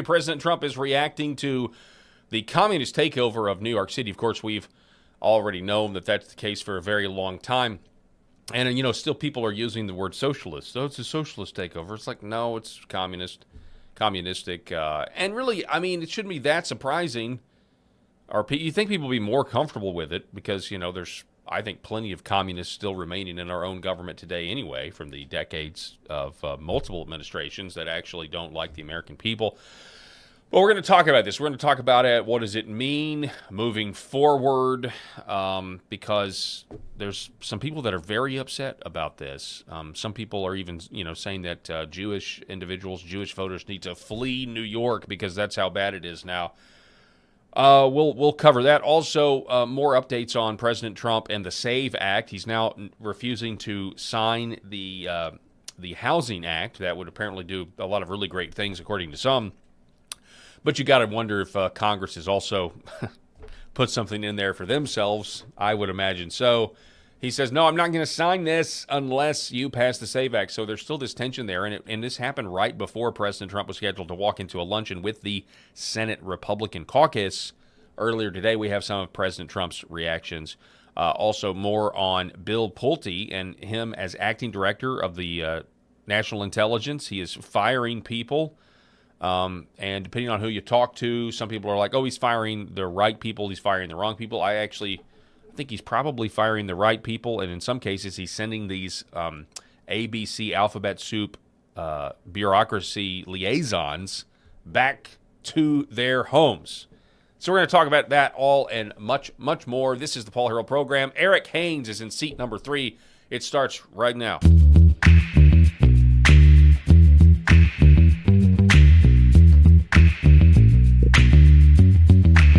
President Trump is reacting to the communist takeover of New York City. Of course, we've already known that that's the case for a very long time. And, still people are using the word socialist. So it's a socialist takeover. It's like, no, it's communistic. And really, it shouldn't be that surprising. Or you think people would be more comfortable with it because, there's, I think, plenty of communists still remaining in our own government today anyway, from the decades of multiple administrations that actually don't like the American people. But we're going to talk about this. We're going to talk about it. What does it mean moving forward? Because there's some people that are very upset about this. Some people are even, saying that Jewish individuals, Jewish voters need to flee New York because that's how bad it is now. We'll cover that. Also, more updates on President Trump and the SAVE Act. He's now refusing to sign the Housing Act. That would apparently do a lot of really great things, according to some. But you got to wonder if Congress has also put something in there for themselves. I would imagine so. He says, no, I'm not going to sign this unless you pass the SAVE Act. So there's still this tension there. And this happened right before President Trump was scheduled to walk into a luncheon with the Senate Republican caucus. Earlier today, we have some of President Trump's reactions. Also, more on Bill Pulte and him as acting director of the National Intelligence. He is firing people. And depending on who you talk to, some people are like, oh, he's firing the right people. He's firing the wrong people. I think he's probably firing the right people, and in some cases he's sending these ABC alphabet soup bureaucracy liaisons back to their homes. So we're going to talk about that all and much, much more. This is the Paul Harrell Program. Eric Haynes is in seat number 3. It starts right now.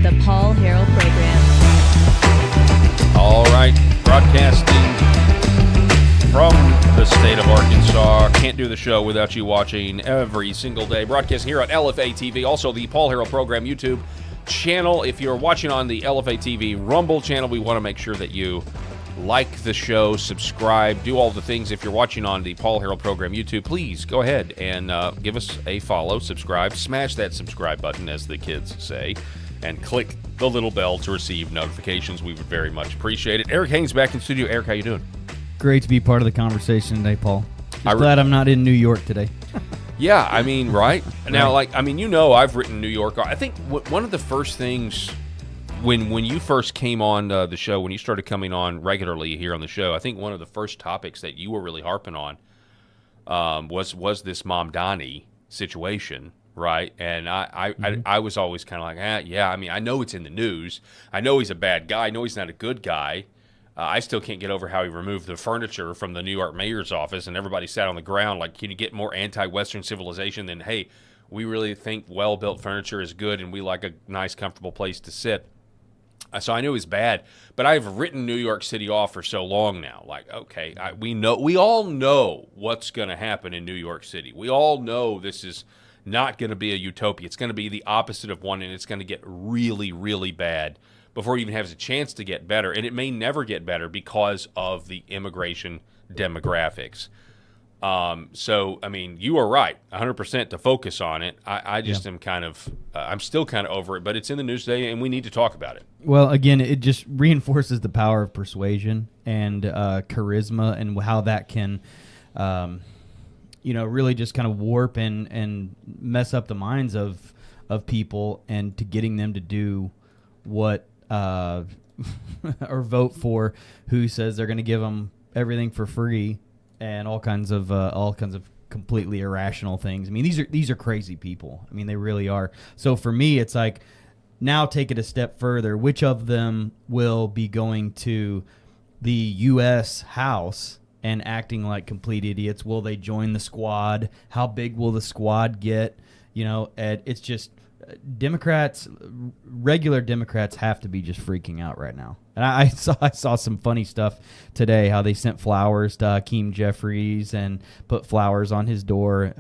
The Paul Harrell Program. All right, broadcasting from the state of Arkansas. Can't do the show without you watching every single day. Broadcasting here on LFA TV, also the Paul Harrell Program YouTube channel. If you're watching on the LFA TV Rumble channel, we want to make sure that you like the show, subscribe, do all the things. If you're watching on the Paul Harrell Program YouTube, please go ahead and give us a follow, subscribe, smash that subscribe button, as the kids say, and click the little bell to receive notifications. We would very much appreciate it. Eric Haynes back in studio. Eric, how you doing? Great to be part of the conversation today, Paul. Glad I'm not in New York today. Yeah, right? Now, I've written New York. I think one of the first things when you first came on the show, when you started coming on regularly here on the show, I think one of the first topics that you were really harping on was this Mamdani situation. Right, and I was always kind of like, I know it's in the news. I know he's a bad guy. I know he's not a good guy. I still can't get over how he removed the furniture from the New York mayor's office and everybody sat on the ground. Like, can you get more anti-Western civilization than, hey, we really think well-built furniture is good and we like a nice, comfortable place to sit. So I knew it was bad, but I've written New York City off for so long now. Like, okay, we all know what's going to happen in New York City. We all know this is not going to be a utopia. It's going to be the opposite of one, and it's going to get really, really bad before it even has a chance to get better. And it may never get better because of the immigration demographics. You are right, 100% to focus on it. I just am I'm still kind of over it, but it's in the news today, and we need to talk about it. Well, again, it just reinforces the power of persuasion and charisma and how that can really just kind of warp and mess up the minds of people, and to getting them to do what or vote for who says they're going to give them everything for free and all kinds of completely irrational things. I mean, these are crazy people. I mean, they really are. So for me, it's like, now take it a step further. Which of them will be going to the U.S. House and acting like complete idiots? Will they join the squad? How big will the squad get? It's just Democrats, regular Democrats have to be just freaking out right now. And I saw some funny stuff today, how they sent flowers to Hakeem Jeffries and put flowers on his door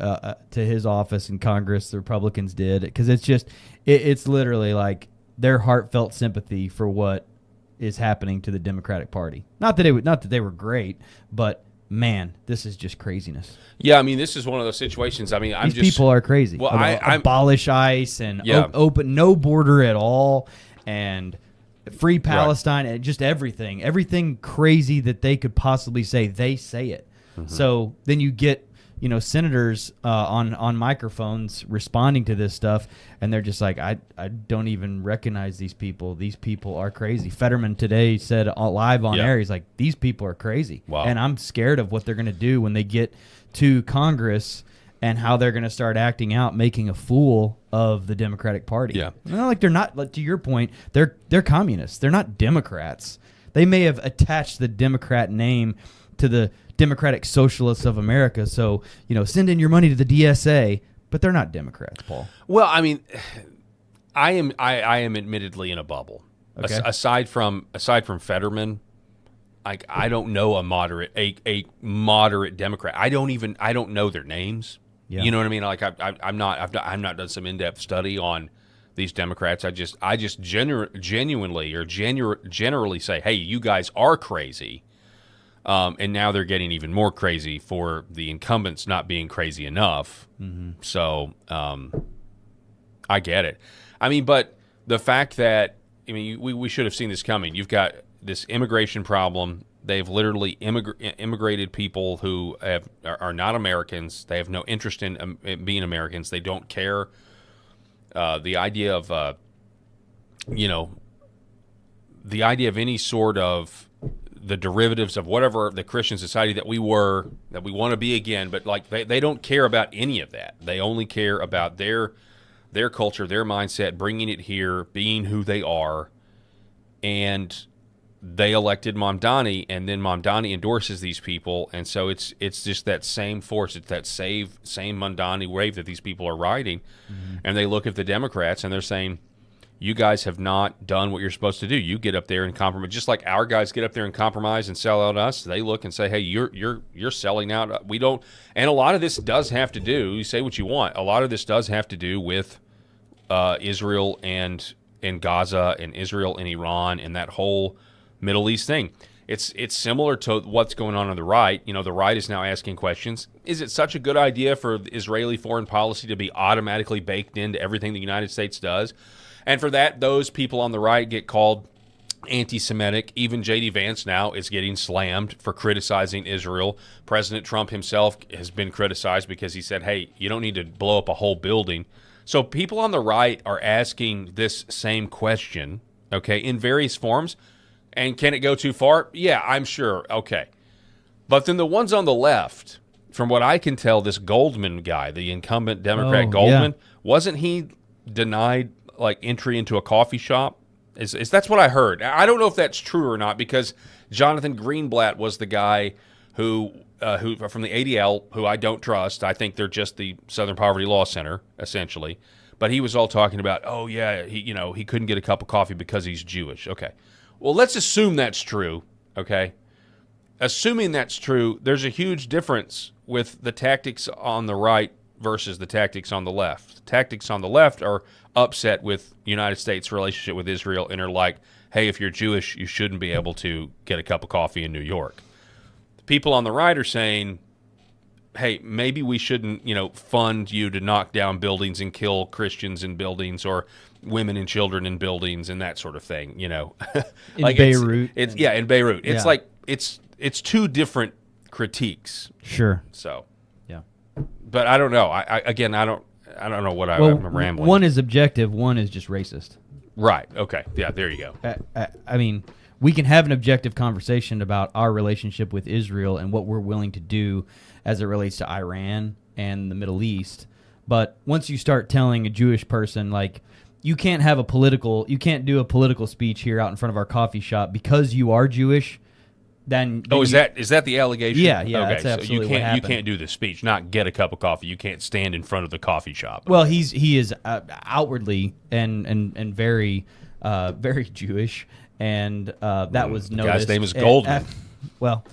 to his office in Congress. The Republicans did, because it's literally like their heartfelt sympathy for what is happening to the Democratic Party. Not that they were great, but man, this is just craziness. Yeah, I mean, this is one of those situations. I mean, These people are crazy. Well, abolish ICE and Yeah. open no border at all and free Palestine and just everything crazy that they could possibly say. They say it. So then you get senators on microphones responding to this stuff, and they're just like, I don't even recognize these people. These people are crazy. Fetterman today said live on air, he's like, these people are crazy. Wow. And I'm scared of what they're going to do when they get to Congress and how they're going to start acting out, making a fool of the Democratic Party. Yeah. Well, like they're not, like, to your point, they're communists. They're not Democrats. They may have attached the Democrat name to the Democratic Socialists of America. So, send in your money to the DSA, but they're not Democrats, Paul. Well, I mean, I am admittedly in a bubble. Okay. Aside from Fetterman, I don't know a moderate Democrat. I don't know their names. Yeah. You know what I mean? Like I've not done some in-depth study on these Democrats. I just genuinely generally say, hey, you guys are crazy. And now they're getting even more crazy for the incumbents not being crazy enough. Mm-hmm. So I get it. I mean, but the fact that, we should have seen this coming. You've got this immigration problem. They've literally immigrated people who are not Americans. They have no interest in being Americans. They don't care. The idea of, the idea of any sort of the derivatives of whatever the Christian society that we want to be again, but like they don't care about any of that. They only care about their culture, their mindset, bringing it here, being who they are. And they elected Mamdani, and then Mamdani endorses these people, and so it's just that same force, it's that same Mamdani wave that these people are riding. Mm-hmm. And they look at the Democrats and they're saying, you guys have not done what you're supposed to do. You get up there and compromise, just like our guys get up there and compromise and sell out us. They look and say, "Hey, you're selling out. We don't." And a lot of this does have to do. You say what you want. A lot of this does have to do with Israel and Gaza and Israel and Iran and that whole Middle East thing. It's similar to what's going on the right. The right is now asking questions. Is it such a good idea for Israeli foreign policy to be automatically baked into everything the United States does? And for that, those people on the right get called anti-Semitic. Even J.D. Vance now is getting slammed for criticizing Israel. President Trump himself has been criticized because he said, hey, you don't need to blow up a whole building. So people on the right are asking this same question, okay, in various forms. And can it go too far? Yeah, I'm sure. Okay. But then the ones on the left, from what I can tell, this Goldman guy, the incumbent Democrat Goldman, wasn't he denied entry into a coffee shop? Is that's what I heard. I don't know if that's true or not, because Jonathan Greenblatt was the guy who from the ADL, who I don't trust. I think they're just the Southern Poverty Law Center, essentially. But he was all talking about, oh yeah, he couldn't get a cup of coffee because he's Jewish. Okay. Well, let's assume that's true, okay? Assuming that's true, there's a huge difference with the tactics on the right versus the tactics on the left. The tactics on the left are upset with United States' relationship with Israel and are like, hey, if you're Jewish, you shouldn't be able to get a cup of coffee in New York. The people on the right are saying, hey, maybe we shouldn't, fund you to knock down buildings and kill Christians in buildings or women and children in buildings and that sort of thing, In Beirut. In Beirut. It's like it's two different critiques. Sure. So, yeah. But I don't know. I don't know what I'm rambling. One is objective, one is just racist. Right. Okay. Yeah, there you go. I mean, we can have an objective conversation about our relationship with Israel and what we're willing to do as it relates to Iran and the Middle East. But once you start telling a Jewish person, you can't do a political speech here out in front of our coffee shop because you are Jewish, then is that the allegation? Yeah, okay, that's absolutely what happened. You can't do the speech, not get a cup of coffee. You can't stand in front of the coffee shop. Well, he is outwardly and very very Jewish, and that was noticed. The guy's name is Goldman. Well,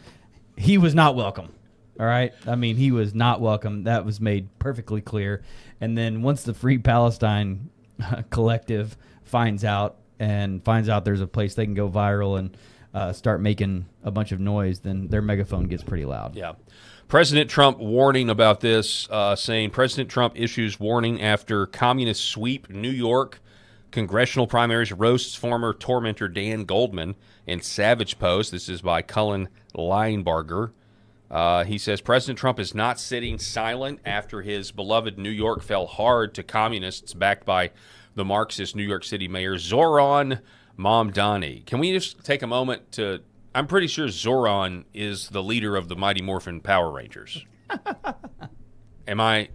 he was not welcome. All right, I mean, he was not welcome. That was made perfectly clear. And then once the Free Palestine collective finds out there's a place they can go viral and start making a bunch of noise, then their megaphone gets pretty loud. Yeah. President Trump warning about this, saying President Trump issues warning after communist sweep New York congressional primaries, roasts former tormentor Dan Goldman in Savage Post. This is by Cullen Leinbarger. He says President Trump is not sitting silent after his beloved New York fell hard to communists backed by the Marxist New York City Mayor Zoran Mamdani. Can we just take a moment to... I'm pretty sure Zoran is the leader of the Mighty Morphin Power Rangers. Am I...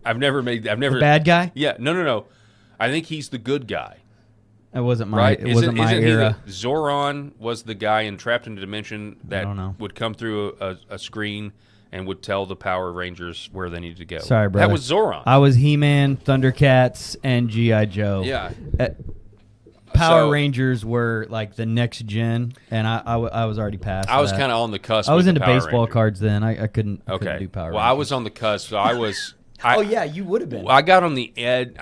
I've never... The bad guy? Yeah, no. I think he's the good guy. It wasn't my, right? it wasn't my era. Zoran was the guy in Trapped in a Dimension that don't know. would come through a screen and would tell the Power Rangers where they needed to go. Sorry, brother. That was Zoran. I was He-Man, Thundercats, and G.I. Joe. Yeah. Power Rangers were like the next gen, and I was already past I was that. kind of on the cusp. I was with into the Power baseball Rangers. cards then. I couldn't do Power Rangers. Well, I was on the cusp. So I was... Oh yeah, you would have been. I got on the end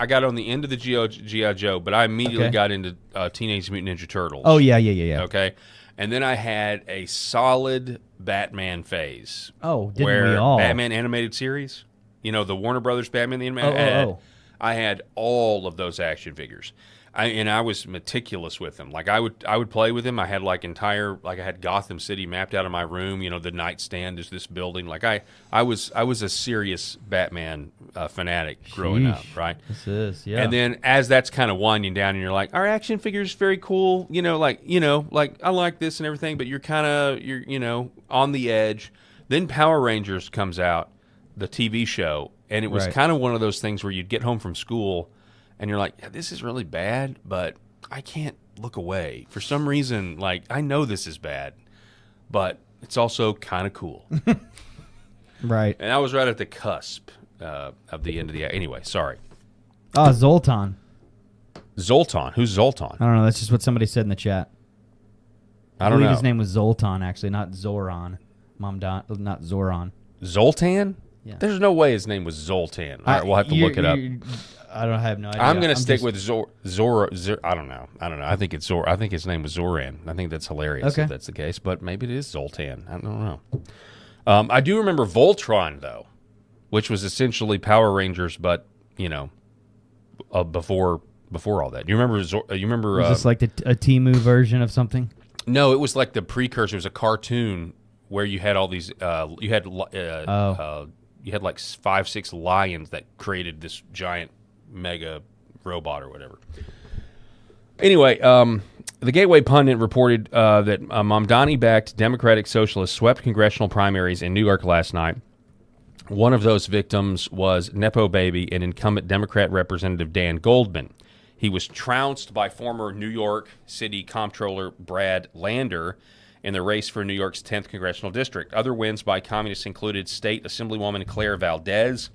of the G.I. Joe, but I immediately got into Teenage Mutant Ninja Turtles. Oh yeah. Okay, and then I had a solid Batman phase. Oh, didn't where we all? Batman animated series, the Warner Brothers Batman the animated. I had all of those action figures. I was meticulous with them. Like I would play with them. I had I had Gotham City mapped out of my room. The nightstand is this building. Like I was a serious Batman fanatic growing up, right? This is, yeah. And then as that's kind of winding down, and you're like, our action figure's very cool. I like this and everything, but you're on the edge. Then Power Rangers comes out, the TV show, and it was kind of one of those things where you'd get home from school. And you're like, yeah, this is really bad, but I can't look away. For some reason, I know this is bad, but it's also kind of cool. Right. And I was right at the cusp of the end of the... Anyway, sorry. Zoltan. Zoltan? Who's Zoltan? I don't know. That's just what somebody said in the chat. I don't know. His name was Zoltan, actually, not Zoran. Not Zoran. Zoltan? Yeah. There's no way his name was Zoltan. All right, we'll have to look it up. I have no idea. I'm going to stick with Zora. I don't know. I think it's Zora. I think his name was Zoran. I think that's hilarious if that's the case. But maybe it is Zoltan. I don't know. I do remember Voltron though, which was essentially Power Rangers, but before all that. You remember? Was this like a Temu version of something? No, it was like the precursor. It was a cartoon where you had all these. You had like 5-6 lions that created this giant mega robot or whatever. Anyway, the Gateway Pundit reported that Mamdani-backed Democratic Socialists swept congressional primaries in New York last night. One of those victims was Nepo baby and incumbent Democrat Representative Dan Goldman. He was trounced by former New York City Comptroller Brad Lander in the race for New York's 10th congressional district. Other wins by communists included State Assemblywoman Claire Valdez,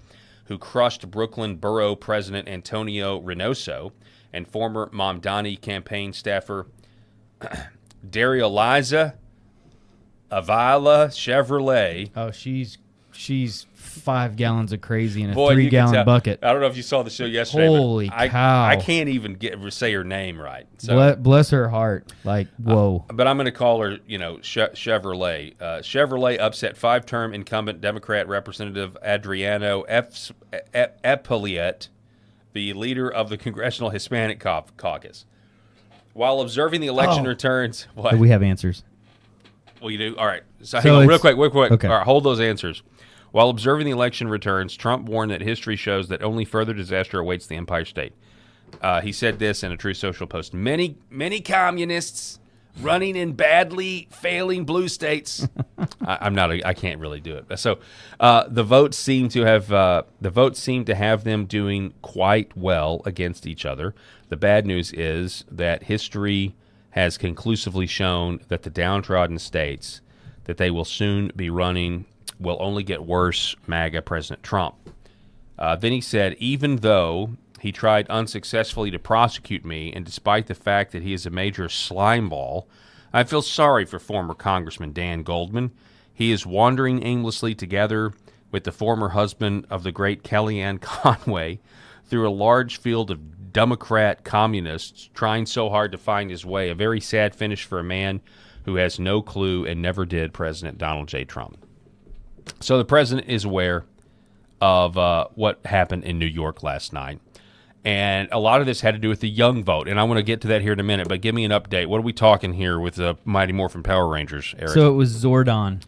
who crushed Brooklyn Borough President Antonio Reynoso, and former Mamdani campaign staffer Daria Liza Avila Chevrolet. Oh, she's 5 gallons of crazy in a Boy, 3-gallon bucket. I don't know if you saw the show yesterday. Holy cow. I can't even say her name right. So, bless her heart. Whoa. But I'm going to call her, Chevrolet. Chevrolet upset 5-term incumbent Democrat Representative Adriano Epeliet, the leader of the Congressional Hispanic Caucus. While observing the election returns... What? We have answers. Well, you do? All right. So hang on, real quick. Okay. All right, hold those answers. While observing the election returns, Trump warned that history shows that only further disaster awaits the Empire State. He said this in a Truth Social post. Many communists running in badly failing blue states. I can't really do it. So the votes seem to have them doing quite well against each other. The bad news is that history has conclusively shown that the downtrodden states that they will soon be running will only get worse, MAGA President Trump. Then he said, even though he tried unsuccessfully to prosecute me, and despite the fact that he is a major slimeball, I feel sorry for former Congressman Dan Goldman. He is wandering aimlessly together with the former husband of the great Kellyanne Conway through a large field of Democrat communists trying so hard to find his way. A very sad finish for a man who has no clue and never did President Donald J. Trump. So the president is aware of what happened in New York last night. And a lot of this had to do with the young vote. And I want to get to that here in a minute, but give me an update. What are we talking here with the Mighty Morphin Power Rangers, Eric? So it was Zordon.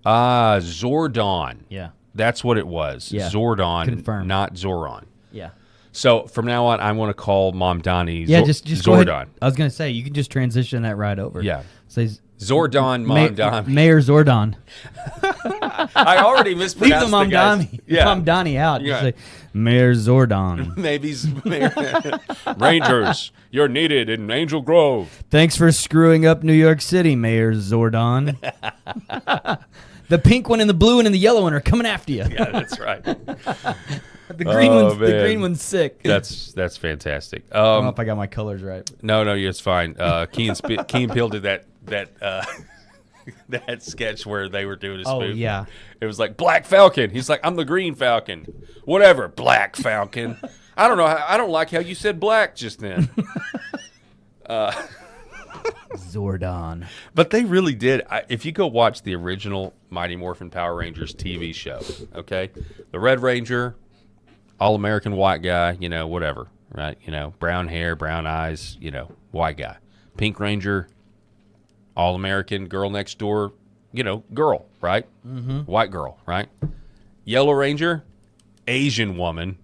Zordon. Yeah. That's what it was. Yeah. Zordon, Confirmed. not Zoran. Yeah. So from now on, I want to call Mom Donnie Just go Zordon. ahead. I was going to say, you can just transition that right over. Yeah. Say Zordon, Mom Donnie. Mayor Zordon. I already Leave mispronounced the Mom the guy's- Donnie. Yeah. Mom Donnie out. Yeah. Just say, Mayor Zordon. Maybe Rangers, you're needed in Angel Grove. Thanks for screwing up New York City, Mayor Zordon. The pink one and the blue one and the yellow one are coming after you. Yeah, that's right. The green one's sick. That's fantastic. I don't know if I got my colors right. No, it's fine. Key and Peele did that that sketch where they were doing a spoof. Oh, yeah. It was like Black Falcon. He's like, I'm the Green Falcon. Whatever, Black Falcon. I don't know. I don't like how you said black just then. Zordon. But they really did. If you go watch the original Mighty Morphin Power Rangers TV show, okay, the Red Ranger, all-American white guy, whatever, right? Brown hair, brown eyes, white guy. Pink Ranger, all-American, girl next door, girl, right? Mm-hmm. White girl, right? Yellow Ranger, Asian woman.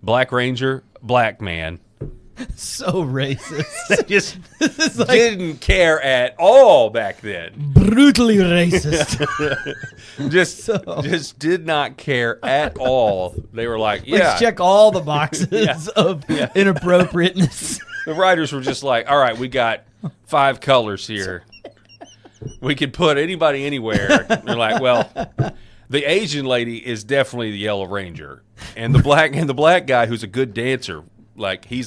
Black Ranger, black man. So racist. They just didn't care at all back then. Brutally racist. Just did not care at all. They were like, yeah. Let's check all the boxes of inappropriateness. The writers were just like, all right, we got 5 colors here. We could put anybody anywhere. They're like, well, the Asian lady is definitely the Yellow Ranger, and the black guy who's a good dancer, like he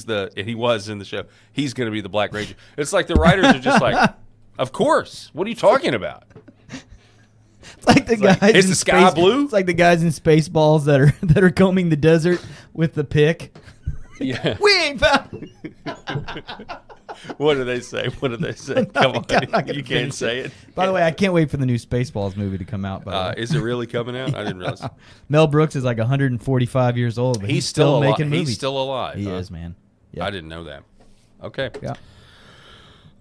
was in the show, he's going to be the Black Ranger. It's like the writers are just like, of course. What are you talking about? It's like the guys. Is the sky blue? It's like the guys in Spaceballs that are combing the desert with the pick. Yeah. We ain't found. What do they say? Come on, you can't say it. By the way, I can't wait for the new Spaceballs movie to come out. Is it really coming out? I didn't realize. Mel Brooks is like 145 years old, but he's still making movies. He's still alive. He is, man. Yeah. I didn't know that. Okay. Yeah.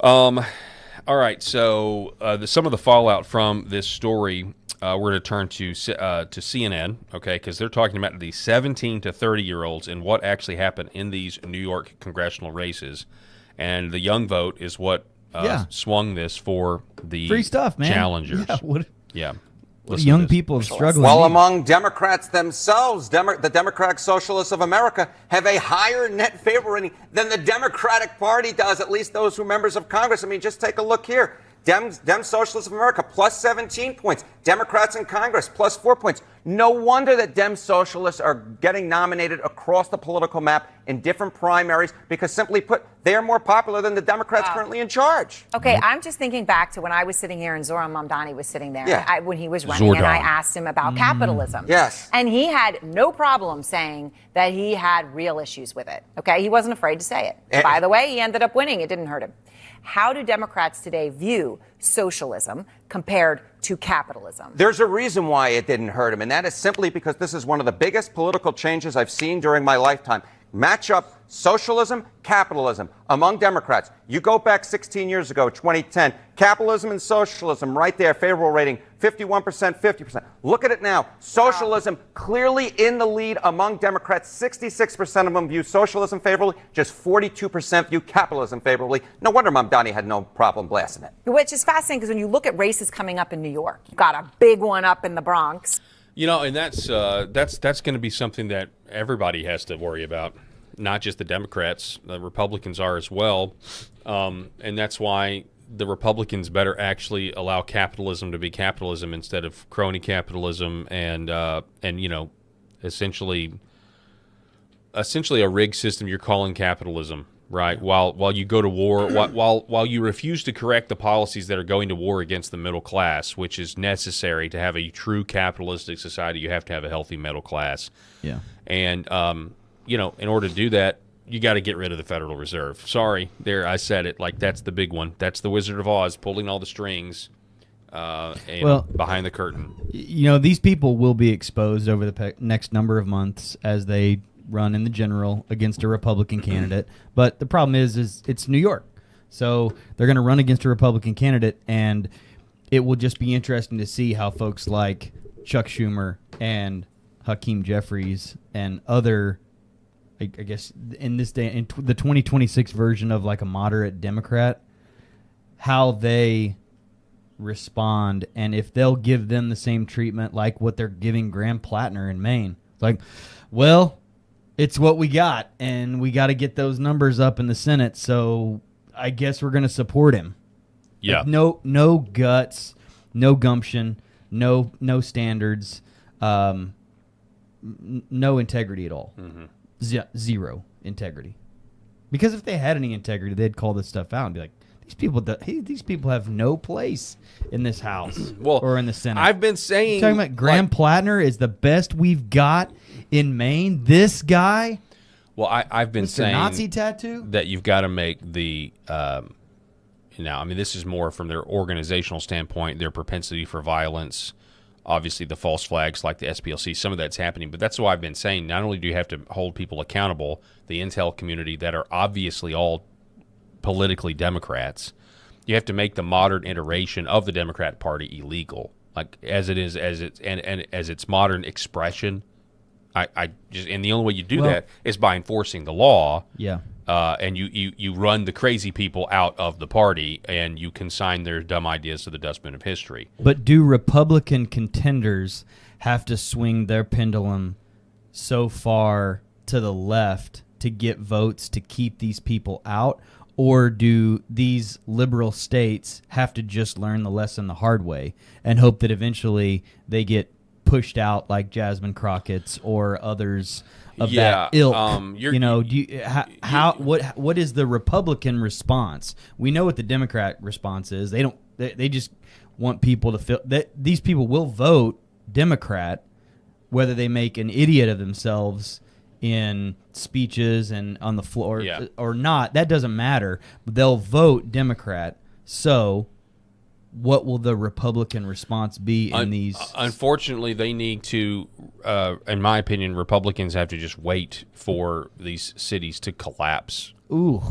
All right. So some of the fallout from this story, we're going to turn to CNN, okay, because they're talking about the 17 to 30-year-olds and what actually happened in these New York congressional races. And the young vote is what swung this for the free stuff, man. Challengers. Yeah. Listen Young to this. people have struggled. Well, among Democrats themselves, the Democratic Socialists of America have a higher net favor rating than the Democratic Party does, at least those who are members of Congress. I mean, just take a look here. Dem Socialists of America, plus 17 points. Democrats in Congress, plus 4 points. No wonder that Dem Socialists are getting nominated across the political map in different primaries because, simply put, they are more popular than the Democrats currently in charge. Okay, I'm just thinking back to when I was sitting here and Zoran Mamdani was sitting there when he was running, Zordon. and I asked him about capitalism. Yes. And he had no problem saying that he had real issues with it. Okay, he wasn't afraid to say it. By the way, he ended up winning. It didn't hurt him. How do Democrats today view socialism compared to capitalism? There's a reason why it didn't hurt him, and that is simply because this is one of the biggest political changes I've seen during my lifetime. Match up socialism, capitalism among Democrats. You go back 16 years ago, 2010, capitalism and socialism right there, favorable rating, 51%, 50%. Look at it now. Socialism clearly in the lead among Democrats. 66% of them view socialism favorably, just 42% view capitalism favorably. No wonder Mamdani had no problem blasting it. Which is fascinating because when you look at races coming up in New York, you've got a big one up in the Bronx. And that's going to be something that everybody has to worry about, not just the Democrats. The Republicans are as well, and that's why the Republicans better actually allow capitalism to be capitalism instead of crony capitalism and essentially a rigged system you're calling capitalism. Right, while you go to war, while you refuse to correct the policies that are going to war against the middle class, which is necessary to have a true capitalistic society, you have to have a healthy middle class. Yeah. And in order to do that, you got to get rid of the Federal Reserve. Sorry, there I said it. Like that's the big one. That's the Wizard of Oz pulling all the strings. Behind the curtain. These people will be exposed over the next number of months as they run in the general against a Republican candidate. But the problem is it's New York. So they're going to run against a Republican candidate, and it will just be interesting to see how folks like Chuck Schumer and Hakeem Jeffries and other, I guess, in this day, in the 2026 version of like a moderate Democrat, how they respond, and if they'll give them the same treatment like what they're giving Graham Plattner in Maine. Like, well, it's what we got, and we got to get those numbers up in the Senate, so I guess we're going to support him. Yeah. Like, no guts, no gumption, no standards, no integrity at all. Mm-hmm. Zero integrity. Because if they had any integrity, they'd call this stuff out and be like, these people have no place in this House or in the Senate. I've been saying... You're talking about Graham Plattner is the best we've got in Maine? This guy? Well, I've been Mr. saying... Nazi tattoo? That you've got to make the... this is more from their organizational standpoint, their propensity for violence, obviously the false flags like the SPLC, some of that's happening. But that's why I've been saying not only do you have to hold people accountable, the intel community that are obviously all politically Democrats, you have to make the modern iteration of the Democrat Party illegal, like as its modern expression. And the only way you do that is by enforcing the law. Yeah. And you run the crazy people out of the party, and you consign their dumb ideas to the dustbin of history. But do Republican contenders have to swing their pendulum so far to the left to get votes to keep these people out? Or do these liberal states have to just learn the lesson the hard way and hope that eventually they get pushed out like Jasmine Crockett's or others of that ilk? What is the Republican response? We know what the Democrat response is. They just want people to feel that these people will vote Democrat whether they make an idiot of themselves in speeches and on the floor or not. That doesn't matter. They'll vote Democrat. So what will the Republican response be in these? Unfortunately, they need to, in my opinion, Republicans have to just wait for these cities to collapse. Ooh.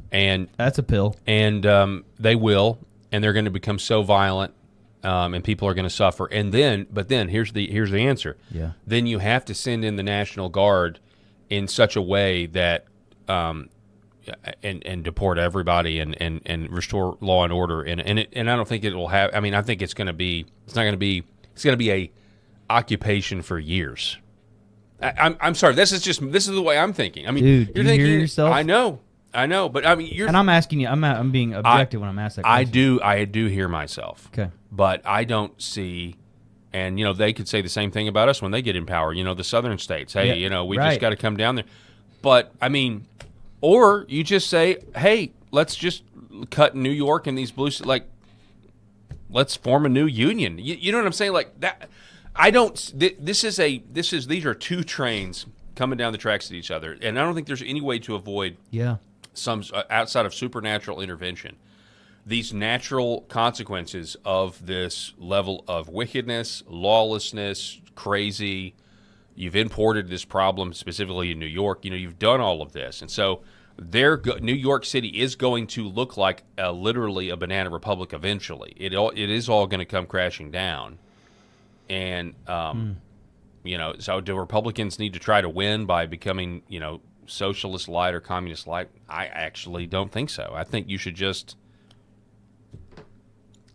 And that's a pill. And they will, and they're going to become so violent, and people are going to suffer. But then here's the answer. Yeah. Then you have to send in the National Guard in such a way that and deport everybody and restore law and order. And I don't think it will have. I mean, I think it's going to be a occupation for years. I'm sorry. This is the way I'm thinking. I mean, dude, you're you thinking, hear yourself? I know, but I mean, and I'm asking you. I'm being objective when I'm asked that question. I do hear myself. Okay, but I don't see, and they could say the same thing about us when they get in power. The southern states. Hey, we just got to come down there. But I mean, or you just say, hey, let's just cut New York and these blue, like, let's form a new union. You know what I'm saying? Like that. I don't. These are two trains coming down the tracks at each other, and I don't think there's any way to avoid. Yeah. Some outside of supernatural intervention, these natural consequences of this level of wickedness, lawlessness, crazy. You've imported this problem specifically in New York. You've done all of this, and so New York City is going to look like literally a banana republic eventually. It is all going to come crashing down, and so do Republicans need to try to win by becoming socialist light or communist light? I actually don't think so. I think you should just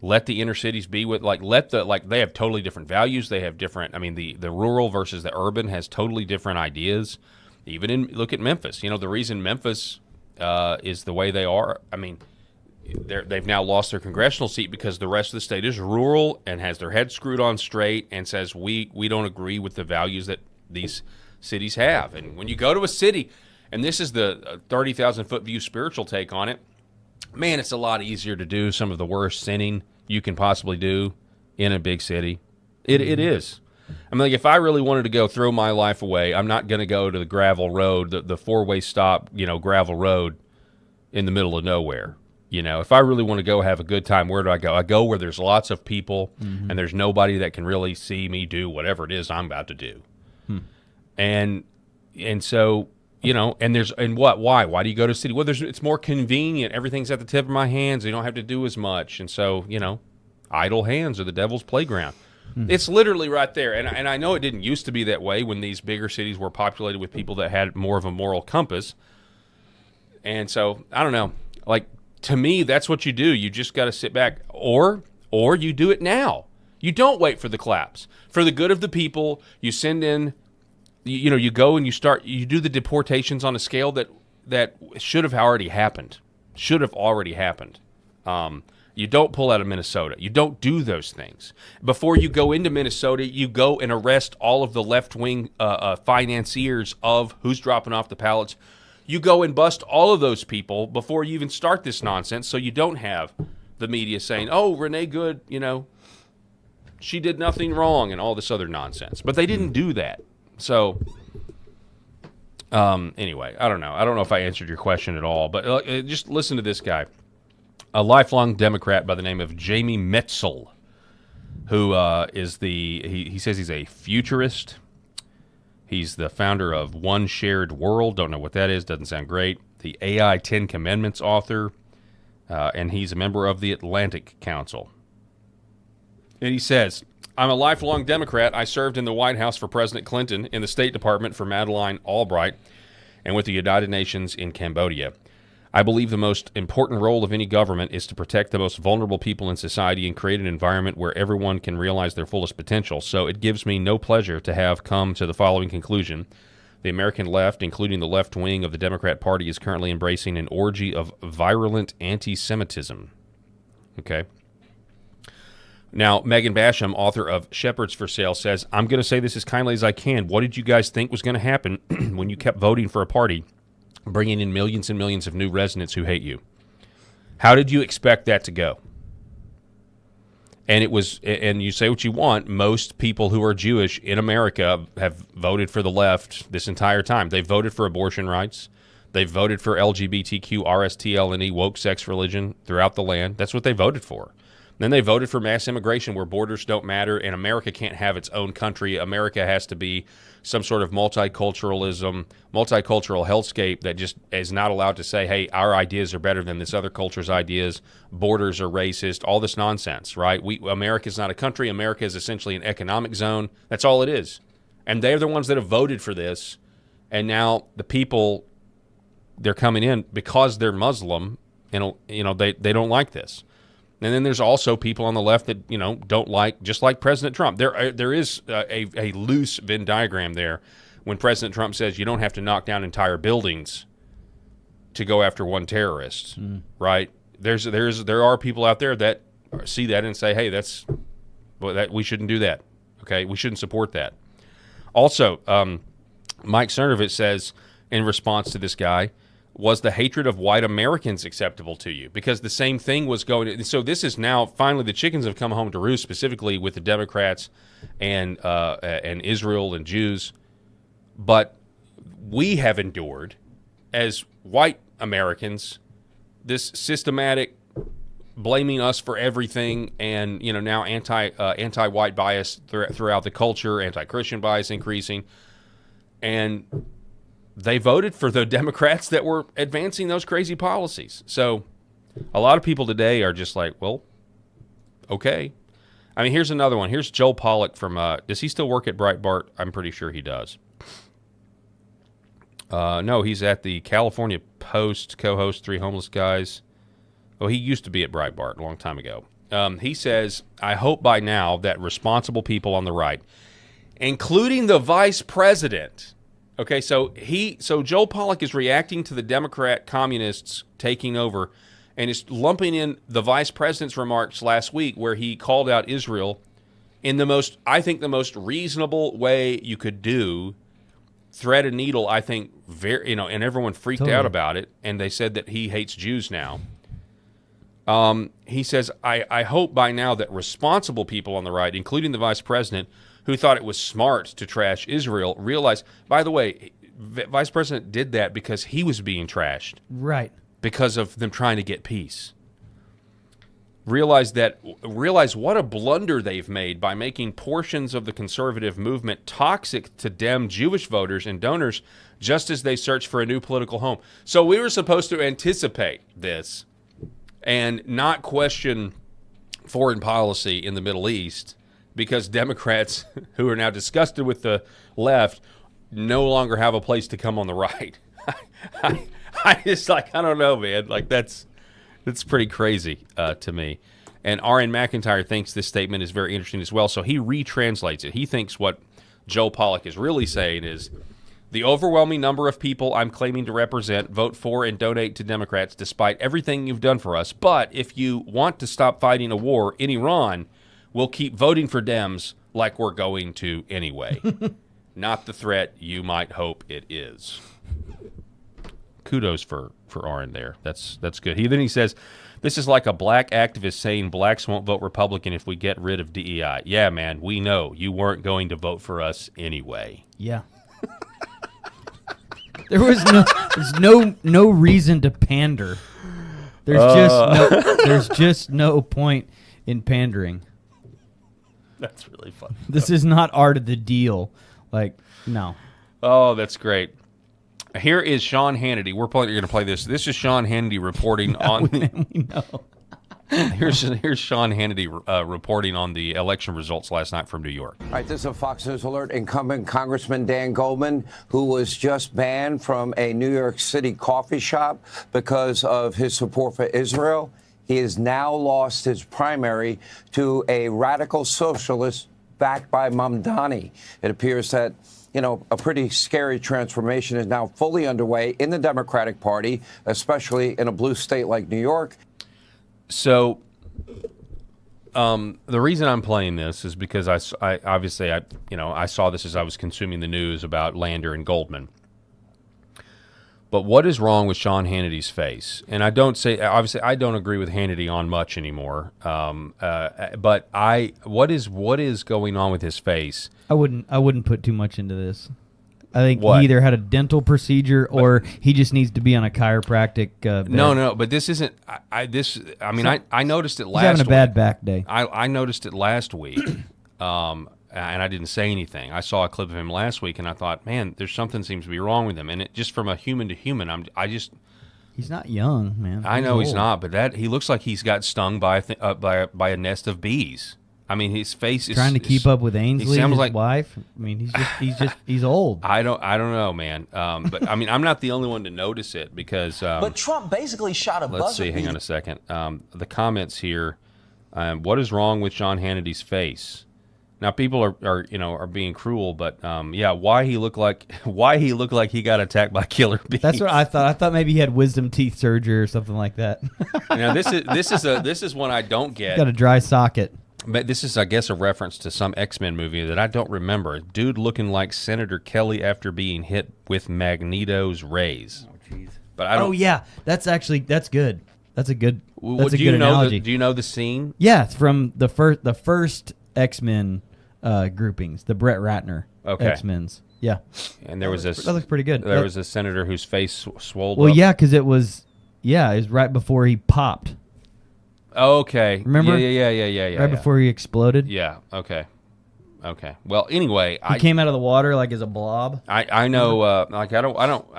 let the inner cities be they have totally different values. They have different. I mean, the rural versus the urban has totally different ideas. Even look at Memphis. The reason Memphis is the way they are. I mean, they've now lost their congressional seat because the rest of the state is rural and has their head screwed on straight and says we don't agree with the values that these cities have. And when you go to a city, and this is the 30,000-foot view spiritual take on it, man, it's a lot easier to do some of the worst sinning you can possibly do in a big city. It is. I mean, like, if I really wanted to go throw my life away, I'm not going to go to the gravel road, the four-way stop, gravel road in the middle of nowhere. If I really want to go have a good time, where do I go? I go where there's lots of people and there's nobody that can really see me do whatever it is I'm about to do. And so, why? Why do you go to city? Well, it's more convenient. Everything's at the tip of my hands. You don't have to do as much. And so, idle hands are the devil's playground. It's literally right there. And I know it didn't used to be that way when these bigger cities were populated with people that had more of a moral compass. And so, I don't know. Like, to me, that's what you do. You just got to sit back. Or you do it now. You don't wait for the collapse. For the good of the people, you send in, you go and you do the deportations on a scale that should have already happened. You don't pull out of Minnesota. You don't do those things. Before you go into Minnesota, you go and arrest all of the left-wing financiers of who's dropping off the ballots. You go and bust all of those people before you even start this nonsense, so you don't have the media saying, oh, Renee Good, she did nothing wrong and all this other nonsense. But they didn't do that. So, anyway, I don't know. I don't know if I answered your question at all, but just listen to this guy. A lifelong Democrat by the name of Jamie Metzel, who is he says he's a futurist. He's the founder of One Shared World. Don't know what that is. Doesn't sound great. The AI 10 Commandments author, and he's a member of the Atlantic Council. And he says, I'm a lifelong Democrat. I served in the White House for President Clinton, in the State Department for Madeleine Albright, and with the United Nations in Cambodia. I believe the most important role of any government is to protect the most vulnerable people in society and create an environment where everyone can realize their fullest potential. So it gives me no pleasure to have come to the following conclusion. The American left, including the left wing of the Democrat Party, is currently embracing an orgy of virulent anti-Semitism. Okay. Now, Megan Basham, author of Shepherds for Sale, says, I'm going to say this as kindly as I can. What did you guys think was going to happen when you kept voting for a party bringing in millions and millions of new residents who hate you? How did you expect that to go? And you say what you want, most people who are Jewish in America have voted for the left this entire time. They've voted for abortion rights. They've voted for LGBTQ, RSTLNE, woke sex religion throughout the land. That's what they voted for. Then they voted for mass immigration where borders don't matter and America can't have its own country. America has to be some sort of multicultural hellscape that just is not allowed to say, hey, our ideas are better than this other culture's ideas. Borders are racist, all this nonsense, right? America's not a country. America is essentially an economic zone. That's all it is. And they're the ones that have voted for this. And now the people, they're coming in because they're Muslim, and they don't like this. And then there's also people on the left that, don't like, just like President Trump. There is a loose Venn diagram there when President Trump says you don't have to knock down entire buildings to go after one terrorist, right? There are people out there that see that and say, hey, we shouldn't do that, okay? We shouldn't support that. Also, Mike Cernovich says in response to this guy, was the hatred of white Americans acceptable to you? Because the same thing was going. So this is now finally the chickens have come home to roost, specifically with the Democrats and Israel and Jews. But we have endured, as white Americans, this systematic blaming us for everything, and now anti-white bias throughout the culture, anti-Christian bias increasing, and they voted for the Democrats that were advancing those crazy policies. So a lot of people today are just like, well, okay. I mean, here's another one. Here's Joel Pollack from, does he still work at Breitbart? I'm pretty sure he does. No, he's at the California Post, co-host Three Homeless Guys. Oh, he used to be at Breitbart a long time ago. He says, I hope by now that responsible people on the right, including the vice president. Okay, so Joel Pollack is reacting to the Democrat communists taking over and is lumping in the vice president's remarks last week where he called out Israel in the most reasonable way you could do, thread a needle, I think, and everyone freaked out about it, and they said that he hates Jews now. He says, I hope by now that responsible people on the right, including the vice president, who thought it was smart to trash Israel realize, by the way, Vice President did that because he was being trashed. Right. Because of them trying to get peace. Realize what a blunder they've made by making portions of the conservative movement toxic to Dem Jewish voters and donors just as they search for a new political home. So we were supposed to anticipate this and not question foreign policy in the Middle East because Democrats who are now disgusted with the left no longer have a place to come on the right. I just I don't know, man. That's pretty crazy to me. And R.N. McIntyre thinks this statement is very interesting as well, so he retranslates it. He thinks what Joe Pollak is really saying is, the overwhelming number of people I'm claiming to represent vote for and donate to Democrats despite everything you've done for us. But if you want to stop fighting a war in Iran, we'll keep voting for Dems like we're going to anyway. Not the threat you might hope it is. Kudos for Arn there. That's good. He says, this is like a black activist saying blacks won't vote Republican if we get rid of DEI. Yeah, man, we know you weren't going to vote for us anyway. Yeah. There's no reason to pander. There's just no point in pandering. That's really funny. This is not art of the deal. No. Oh, that's great. Here is Sean Hannity. We're going to play this. This is Sean Hannity reporting on. We know. Here's Sean Hannity reporting on the election results last night from New York. All right, this is a Fox News alert. Incumbent Congressman Dan Goldman, who was just banned from a New York City coffee shop because of his support for Israel, he has now lost his primary to a radical socialist backed by Mamdani. It appears that a pretty scary transformation is now fully underway in the Democratic Party, especially in a blue state like New York. So the reason I'm playing this is because I saw this as I was consuming the news about Lander and Goldman. But what is wrong with Sean Hannity's face? And I don't agree with Hannity on much anymore. But what is going on with his face? I wouldn't put too much into this. I think What? he either had a dental procedure or he just needs to be on a chiropractic. No, but this isn't. I noticed it last week. He's having a bad back day. I noticed it last week, and I didn't say anything. I saw a clip of him last week, and I thought, man, there's something seems to be wrong with him. And it just from a human to human, He's not young, man. I know he's old. not, but he looks like he's got stung by a nest of bees. I mean, his face is trying to keep up with Ainsley, his like, wife. I mean, he's old. I don't know, man. But I mean, I'm not the only one to notice it because. But Trump basically shot a buzzer. Let's see. Hang on a second. The comments here. What is wrong with Sean Hannity's face? Now, people are being cruel, but why he looked like he got attacked by killer bees. That's what I thought. I thought maybe he had wisdom teeth surgery or something like that. Now, this is one I don't get. Got a dry socket. But this is, I guess, a reference to some X-Men movie that I don't remember. Dude looking like Senator Kelly after being hit with Magneto's rays. Oh, jeez. But I don't. Oh yeah, that's good. That's a good. That's a do you good know analogy. do you know the scene? Yeah, it's from the first X-Men groupings, the Brett Ratner X-Men's. Yeah, And there was that looks pretty good. There was a senator whose face swelled Well, up. yeah, because it was right before he popped. Okay. Remember? Yeah. Right before he exploded. Yeah. Okay. Well, anyway, He came out of the water like as a blob. I know. I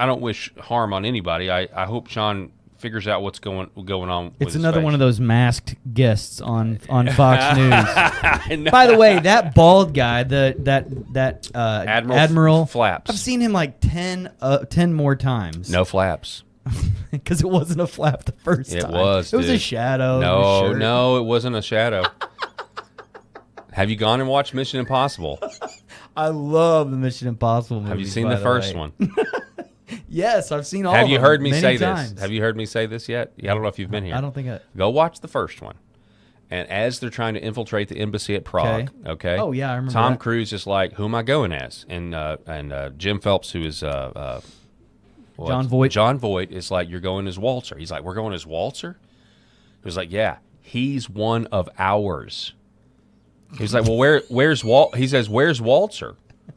don't wish harm on anybody. I hope Sean figures out what's going on. With It's his another face. one of those masked guests on Fox News. By the way, that bald guy, that Admiral Flaps. I've seen him like 10 more times. No flaps. Because it wasn't a flap the first time. It was. It was a dude. shadow. No, it wasn't a shadow. Have you gone and watched Mission Impossible? I love the Mission Impossible movies. Have you seen by the first way. one? Yes, I've seen all Have of you them heard me many say times. this? Have you heard me say this yet? Yeah, I don't know if you've been here. I don't think Go watch the first one. And as they're trying to infiltrate the embassy at Prague, okay? Oh, yeah, I remember Tom that. Cruise is like, who am I going as? And Jim Phelps, who is John Voight. John Voight is like, you're going as Walter. He's like, we're going as Walter? He was like, yeah, he's one of ours. He's like, well, where's Walt? He says, where's Walter?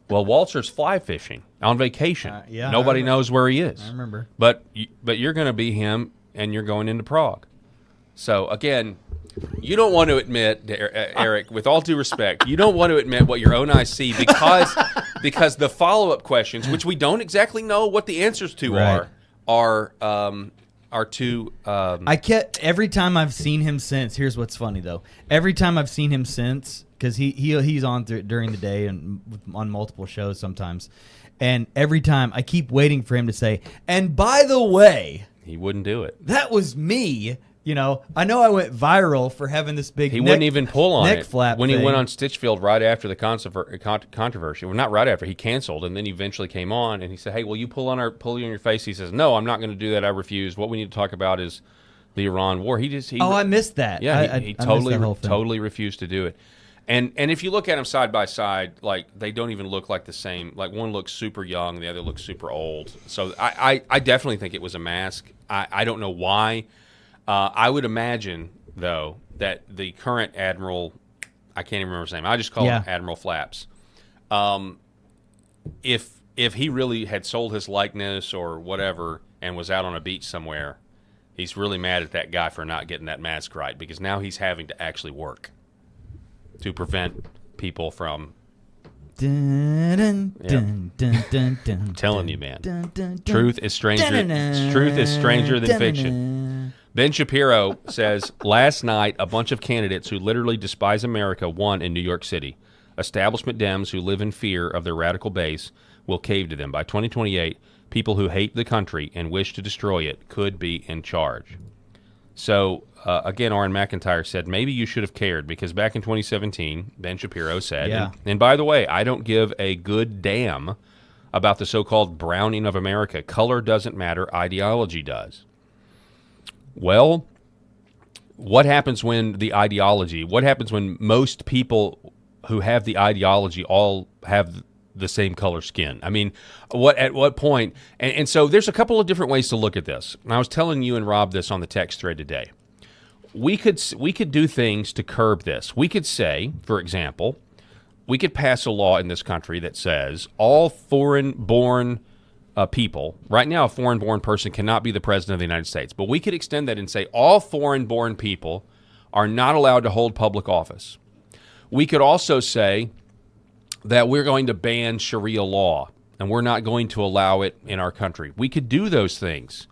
Well, Walter's fly fishing on vacation. Yeah, Nobody knows where he is. I remember. But you're going to be him, and you're going into Prague. So, again, you don't want to admit, Eric, with all due respect, you don't want to admit what your own eyes see because the follow-up questions, which we don't exactly know what the answers to Right. are too. I kept every time I've seen him since. Here's what's funny though. Every time I've seen him since, because he's on during the day and on multiple shows sometimes, and every time I keep waiting for him to say, "And by the way," he wouldn't do it. that was me. You know, I know I went viral for having this big. He wouldn't even pull on neck it flap when thing. he went on Stitchfield right after the controversy. Well, not right after, he canceled, and then he eventually came on and he said, "Hey, will you pull on your face?" He says, "No, I'm not going to do that. I refuse. What we need to talk about is the Iran war." I missed that. Yeah, I he missed that whole thing. totally refused to do it. And if you look at them side by side, like they don't even look like the same. Like one looks super young, the other looks super old. So I definitely think it was a mask. I don't know why. I would imagine, though, that the current Admiral, I can't even remember his name. I just call him Admiral Flaps. If he really had sold his likeness or whatever and was out on a beach somewhere, he's really mad at that guy for not getting that mask right, because now he's having to actually work to prevent people from. I'm telling you, man. Truth is stranger than fiction. Ben Shapiro says, last night, a bunch of candidates who literally despise America won in New York City. Establishment Dems who live in fear of their radical base will cave to them. By 2028, people who hate the country and wish to destroy it could be in charge. So, again, Orrin McIntyre said, maybe you should have cared, because back in 2017, Ben Shapiro said, and by the way, I don't give a good damn about the so-called browning of America. Color doesn't matter, ideology does. Well, what happens when what happens when most people who have the ideology all have the same color skin? I mean, at what point? And so there's a couple of different ways to look at this. And I was telling you and Rob this on the text thread today. We could do things to curb this. We could say, for example, we could pass a law in this country that says all foreign-born people. Right now, a foreign-born person cannot be the president of the United States. But we could extend that and say all foreign-born people are not allowed to hold public office. We could also say that we're going to ban Sharia law, and we're not going to allow it in our country. We could do those things.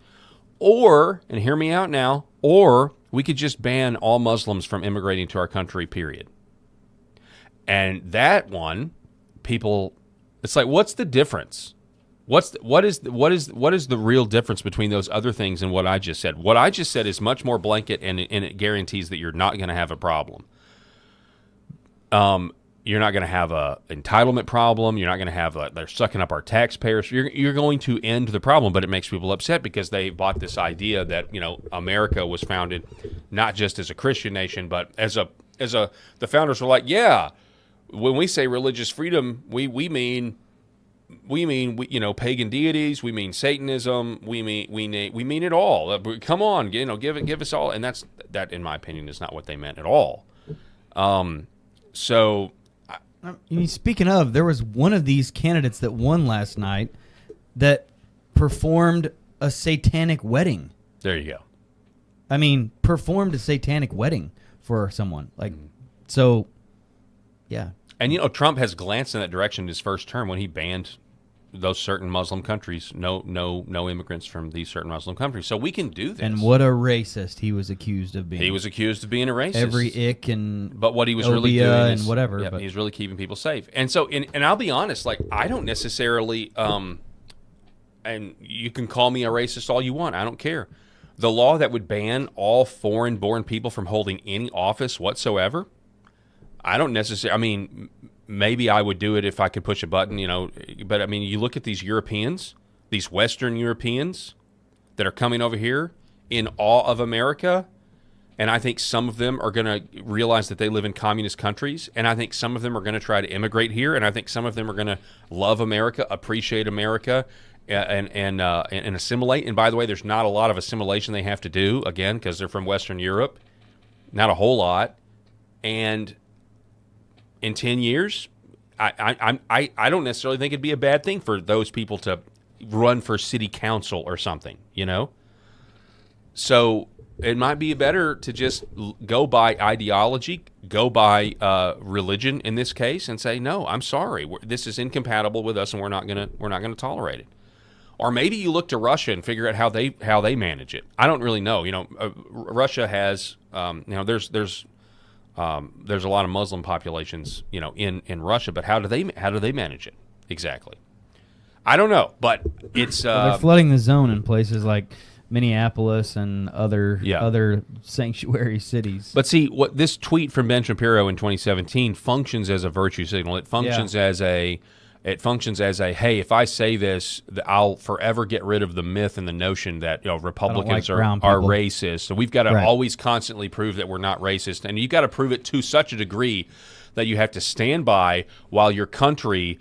Or, and hear me out now, or we could just ban all Muslims from immigrating to our country, period. And that one, people, it's like, what's the difference? What is the real difference between those other things and what I just said? What I just said is much more blanket, and it guarantees that you're not going to have a problem. You're not going to have a entitlement problem. You're not going to have they're sucking up our taxpayers. You're going to end the problem, but it makes people upset because they bought this idea that America was founded not just as a Christian nation, but as the founders were like, yeah, when we say religious freedom, we mean pagan deities. We mean Satanism. We mean it all. Come on, give us all. And that, in my opinion, is not what they meant at all. So, speaking of, there was one of these candidates that won last night that performed a satanic wedding. There you go. I mean, performed a satanic wedding for someone. So, yeah. And, Trump has glanced in that direction in his first term when he banned those certain Muslim countries, no immigrants from these certain Muslim countries. So we can do this. And what a racist he was accused of being. He was accused of being a racist. Every ick and but what he was really doing and is whatever. Yeah, he's really keeping people safe. And so, and I'll be honest, I don't necessarily, and you can call me a racist all you want. I don't care. The law that would ban all foreign-born people from holding any office whatsoever, I don't necessarily. I mean, maybe I would do it if I could push a button, But I mean, you look at these Europeans, these Western Europeans that are coming over here in awe of America, and I think some of them are going to realize that they live in communist countries, and I think some of them are going to try to immigrate here, and I think some of them are going to love America, appreciate America, and assimilate. And by the way, there's not a lot of assimilation they have to do, again, because they're from Western Europe. Not a whole lot. And in 10 years, I don't necessarily think it'd be a bad thing for those people to run for city council or something, you know? So it might be better to just go by ideology, go by religion in this case, and say, no, I'm sorry, this is incompatible with us, and we're not gonna tolerate it. Or maybe you look to Russia and figure out how they manage it. I don't really know. You know, Russia has there's a lot of Muslim populations, you know, in Russia, but how do they manage it exactly? I don't know, but it's they're flooding the zone in places like Minneapolis and other sanctuary cities. But see, what this tweet from Ben Shapiro in 2017 functions as a virtue signal. It functions as a hey, if I say this, I'll forever get rid of the myth and the notion that, you know, Republicans are racist. So we've got to always constantly prove that we're not racist, and you've got to prove it to such a degree that you have to stand by while your countrymen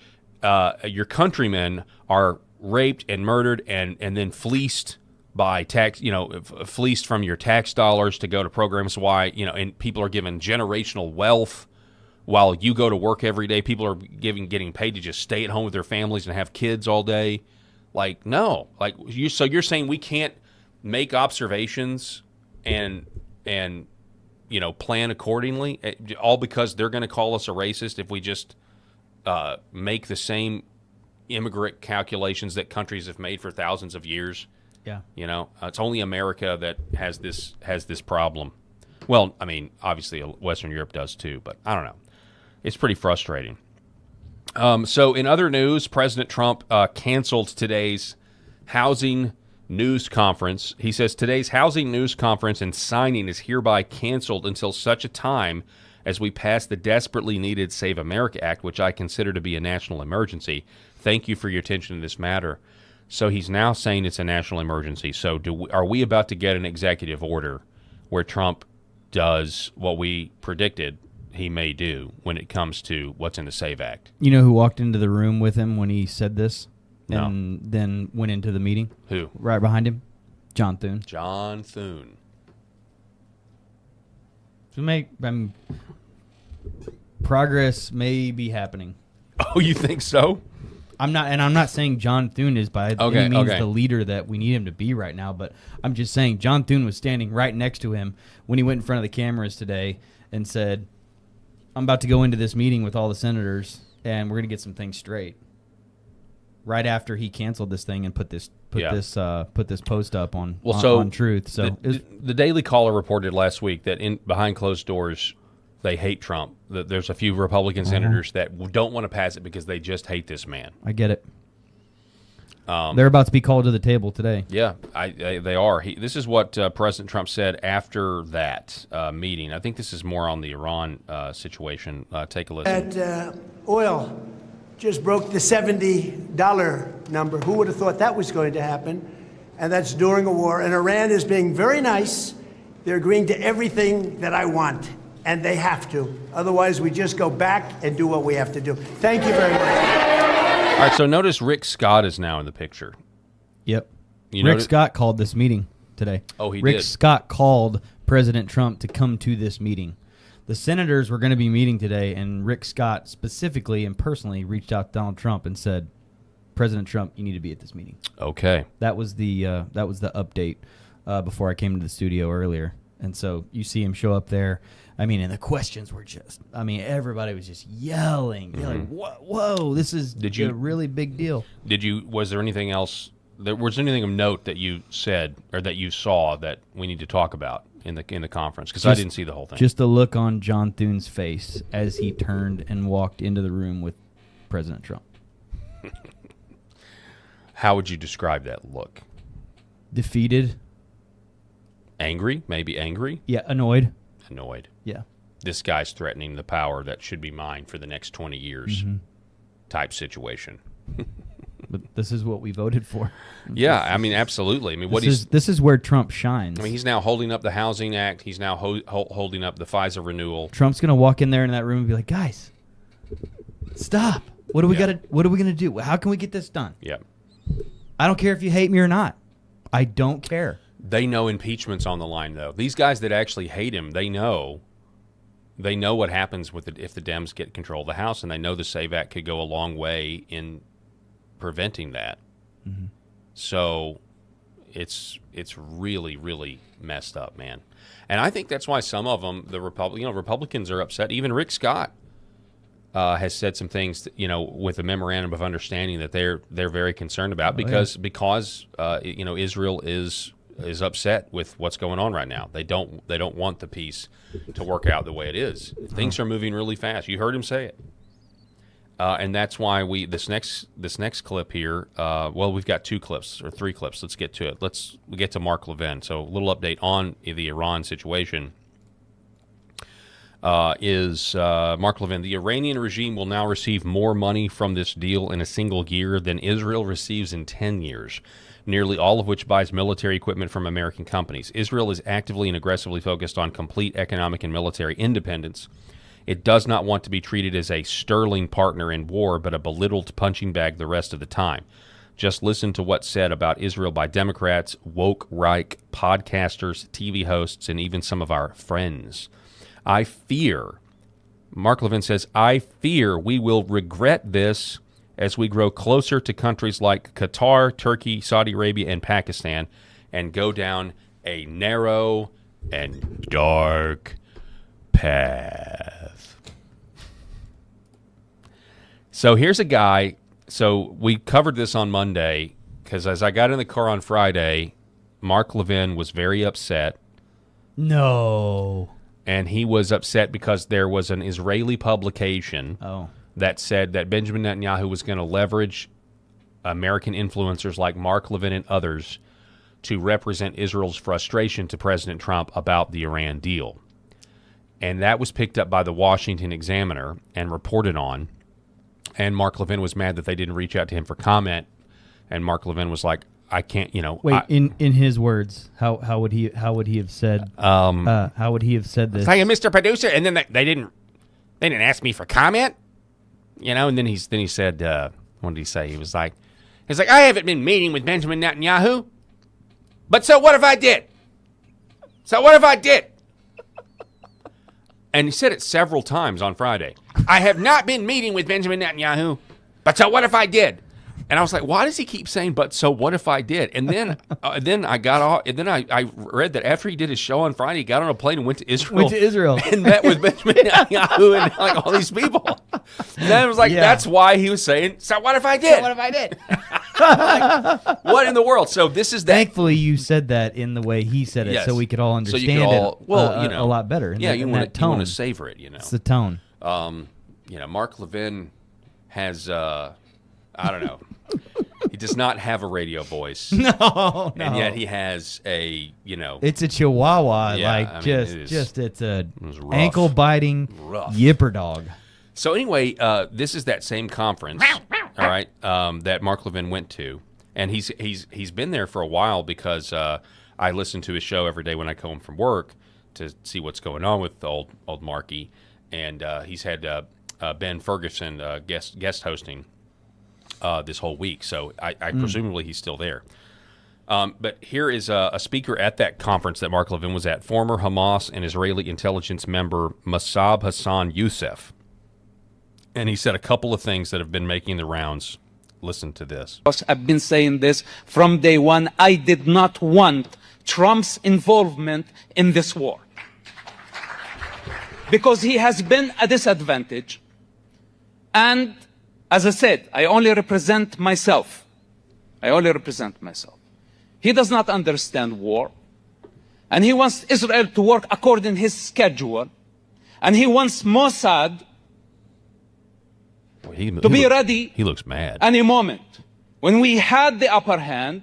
are raped and murdered and then fleeced by tax, you know, fleeced from your tax dollars to go to programs. Why, you know, and people are given generational wealth. While you go to work every day, people are getting paid to just stay at home with their families and have kids all day. Like, no. Like, so you're saying we can't make observations and you know, plan accordingly, all because they're going to call us a racist if we just make the same immigrant calculations that countries have made for thousands of years. Yeah. You know, it's only America that has this problem. Well, I mean, obviously Western Europe does too, but I don't know. It's pretty frustrating. So in other news, President Trump canceled today's housing news conference. He says today's housing news conference and signing is hereby canceled until such a time as we pass the desperately needed Save America Act, which I consider to be a national emergency. Thank you for your attention to this matter. So he's now saying it's a national emergency. So are we about to get an executive order where Trump does what we predicted he may do when it comes to what's in the SAVE Act? You know who walked into the room with him when he said this and No. then went into the meeting? Who? Right behind him? John Thune. John Thune. So progress may be happening. Oh, you think so? I'm not saying John Thune is by any means the leader that we need him to be right now, but I'm just saying John Thune was standing right next to him when he went in front of the cameras today and said, I'm about to go into this meeting with all the senators and we're going to get some things straight. Right after he canceled this thing and put this post up on Truth. So the Daily Caller reported last week that behind closed doors they hate Trump. There's a few Republican senators that don't want to pass it because they just hate this man. I get it. They're about to be called to the table today. Yeah, they are. This is what President Trump said after that meeting. I think this is more on the Iran situation. Take a listen. That oil just broke the $70 number. Who would have thought that was going to happen? And that's during a war. And Iran is being very nice. They're agreeing to everything that I want. And they have to. Otherwise, we just go back and do what we have to do. Thank you very much. All right, so notice Rick Scott is now in the picture. Yep. Rick Scott called this meeting today. Oh, he did? Rick Scott called President Trump to come to this meeting. The senators were going to be meeting today, and Rick Scott specifically and personally reached out to Donald Trump and said, President Trump, you need to be at this meeting. Okay. That was the update before I came to the studio earlier. And so you see him show up there. I mean, and the questions were just, I mean, everybody was just yelling. Like, whoa, this is a really big deal. Was there anything else, was there anything of note that you said or that you saw that we need to talk about in the conference? Because I didn't see the whole thing. Just the look on John Thune's face as he turned and walked into the room with President Trump. How would you describe that look? Defeated. Angry? Maybe angry? Yeah, annoyed. Annoyed. Yeah. This guy's threatening the power that should be mine for the next 20 years type situation. But this is what we voted for. Yeah, I mean, absolutely. I mean, this is where Trump shines. I mean, he's now holding up the Housing Act. He's now holding up the FISA renewal. Trump's going to walk in there in that room and be like, guys, stop. What are we going to do? How can we get this done? Yeah. I don't care if you hate me or not. I don't care. They know impeachment's on the line, though. These guys that actually hate him, they know they know what happens with it if the Dems get control of the House, and they know the SAVE Act could go a long way in preventing that. Mm-hmm. So it's really, really messed up, man. And I think that's why some of them, Republicans are upset. Even Rick Scott has said some things, with a memorandum of understanding that they're very concerned about because Israel is upset with what's going on right now. They don't want the peace to work out the way it is. Things are moving really fast. You heard him say it. And that's why this next clip here. We've got 2 clips or 3 clips. Let's get to it. We get to Mark Levin. So a little update on the Iran situation. Is Mark Levin. The Iranian regime will now receive more money from this deal in a single year than Israel receives in 10 years, nearly all of which buys military equipment from American companies. Israel is actively and aggressively focused on complete economic and military independence. It does not want to be treated as a sterling partner in war, but a belittled punching bag the rest of the time. Just listen to what's said about Israel by Democrats, woke Reich, podcasters, TV hosts, and even some of our friends. Mark Levin says, I fear we will regret this as we grow closer to countries like Qatar, Turkey, Saudi Arabia, and Pakistan and go down a narrow and dark path. So here's a guy. So we covered this on Monday because as I got in the car on Friday, Mark Levin was very upset. No. And he was upset because there was an Israeli publication that said that Benjamin Netanyahu was going to leverage American influencers like Mark Levin and others to represent Israel's frustration to President Trump about the Iran deal. And that was picked up by the Washington Examiner and reported on. And Mark Levin was mad that they didn't reach out to him for comment. And Mark Levin was like, I can't, Wait, in his words, how would he have said? How would he have said this? Hey, Mr. Producer, and then they didn't ask me for comment, And then he said, what did he say? He was like, I haven't been meeting with Benjamin Netanyahu, but so what if I did? And he said it several times on Friday. I have not been meeting with Benjamin Netanyahu, but so what if I did? And I was like, why does he keep saying, but so what if I did? And then I got off, and then I read that after he did his show on Friday, he got on a plane and went to Israel. And met with Benjamin Netanyahu and like all these people. And then I was like, that's why he was saying, so what if I did? Like, what in the world? So this is that. Thankfully, you said that in the way he said it, so we could all understand it a lot better. You want to savor it, It's the tone. Mark Levin has, I don't know. He does not have a radio voice. No. And yet he has a, It's a chihuahua. It's a ankle-biting yipper dog. So anyway, this is that same conference, all right, that Mark Levin went to. And he's been there for a while because I listen to his show every day when I come home from work to see what's going on with the old Marky. And he's had Ben Ferguson guest hosting this whole week, so I presumably he's still there. But here is a speaker at that conference that Mark Levin was at, former Hamas and Israeli intelligence member Mossab Hassan Youssef. And he said a couple of things that have been making the rounds. Listen to this. I've been saying this from day one. I did not want Trump's involvement in this war because he has been a disadvantage. And as I said, I only represent myself. He does not understand war. And he wants Israel to work according to his schedule. And he wants Mossad to be ready. He looks mad. Any moment. When we had the upper hand,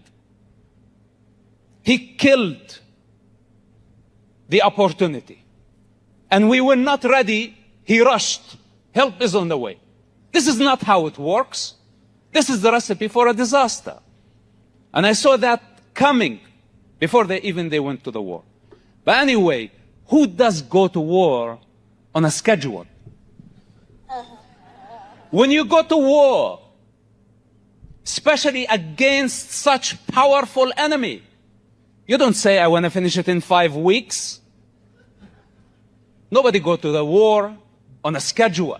he killed the opportunity. And we were not ready. He rushed. Help is on the way. This is not how it works. This is the recipe for a disaster. And I saw that coming before they went to the war. But anyway, who does go to war on a schedule? When you go to war, especially against such powerful enemy, you don't say, I want to finish it in 5 weeks. Nobody go to the war on a schedule.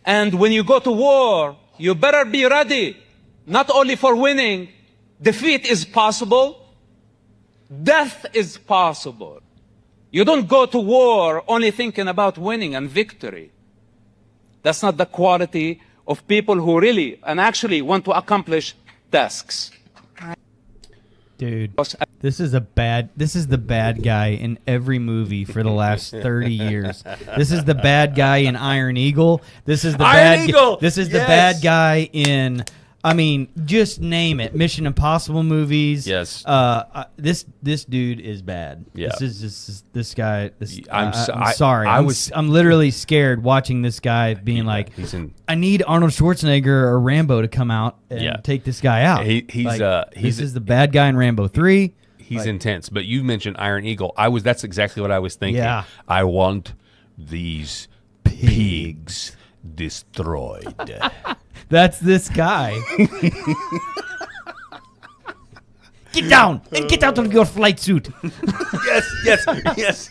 And when you go to war, you better be ready, not only for winning. Defeat is possible. Death is possible. You don't go to war only thinking about winning and victory. That's not the quality of people who really and actually want to accomplish tasks. Dude, this is the bad guy in every movie for the last 30 years. This is the bad guy in Iron Eagle. This is the bad guy in, I mean, just name it. Mission Impossible movies. Yes. This dude is bad. Yeah. This guy. I'm sorry. I'm literally scared watching this guy being like, I need Arnold Schwarzenegger or Rambo to come out and take this guy out. This is the bad guy in Rambo 3. He's intense. But you mentioned Iron Eagle. That's exactly what I was thinking. Yeah. I want these pigs destroyed. That's this guy. Get down and get out of your flight suit. Yes.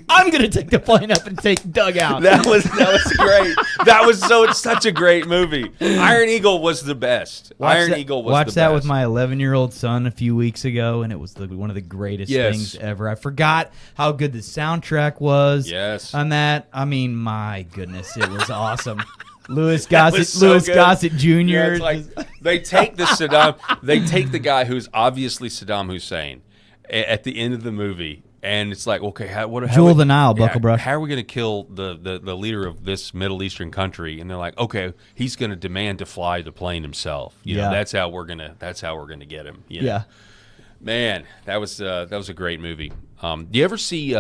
I'm gonna take the plane up and take Doug out. That was great. That was such a great movie. Iron Eagle was the best. Watched that with my 11-year-old son a few weeks ago, and it was one of the greatest things ever. I forgot how good the soundtrack was. Yes. On that, I mean, my goodness, it was awesome. Louis Gossett Jr. Yeah, it's like they take the guy who's obviously Saddam Hussein at the end of the movie, and it's like, okay, Jewel of the Nile, Bucklebrush. How are we going to kill the leader of this Middle Eastern country? And they're like, okay, he's going to demand to fly the plane himself. You know, that's how we're gonna get him. You know? Yeah, man, that was a great movie. Do you ever see?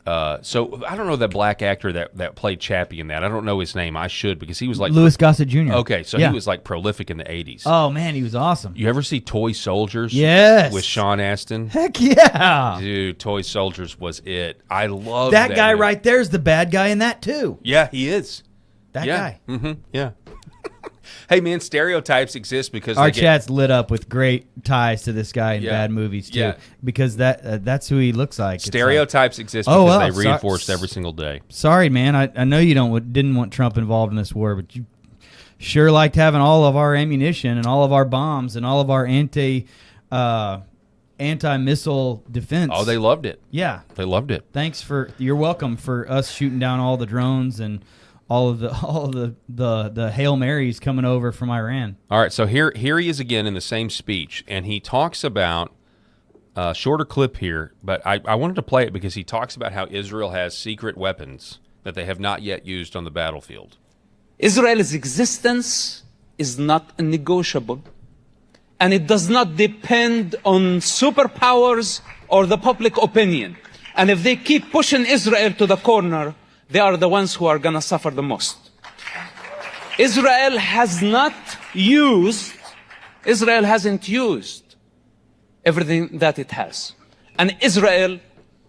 So I don't know that black actor that played Chappie in that. I don't know his name. I should, because he was like Louis Gossett Jr. Okay, so he was like prolific in the 80s. Oh man, he was awesome. You ever see Toy Soldiers? Yes. With Sean Astin? Heck yeah. Dude, Toy Soldiers was it. I love that guy movie. right there is the bad guy in that too. Yeah, he is. That guy. Mm-hmm. Yeah. Hey man, stereotypes exist because our chat's lit up with great ties to this guy in bad movies too, because that's who he looks like. Stereotypes exist because they reinforced every single day. Sorry, man, I know you didn't want Trump involved in this war, but you sure liked having all of our ammunition and all of our bombs and all of our anti-missile defense. Oh, they loved it. Yeah, they loved it. You're welcome for us shooting down all the drones and all of the Hail Marys coming over from Iran. All right, so here he is again in the same speech, and he talks about a shorter clip here, but I wanted to play it because he talks about how Israel has secret weapons that they have not yet used on the battlefield. Israel's existence is not negotiable, and it does not depend on superpowers or the public opinion. And if they keep pushing Israel to the corner, they are the ones who are going to suffer the most. Israel hasn't used everything that it has. And Israel,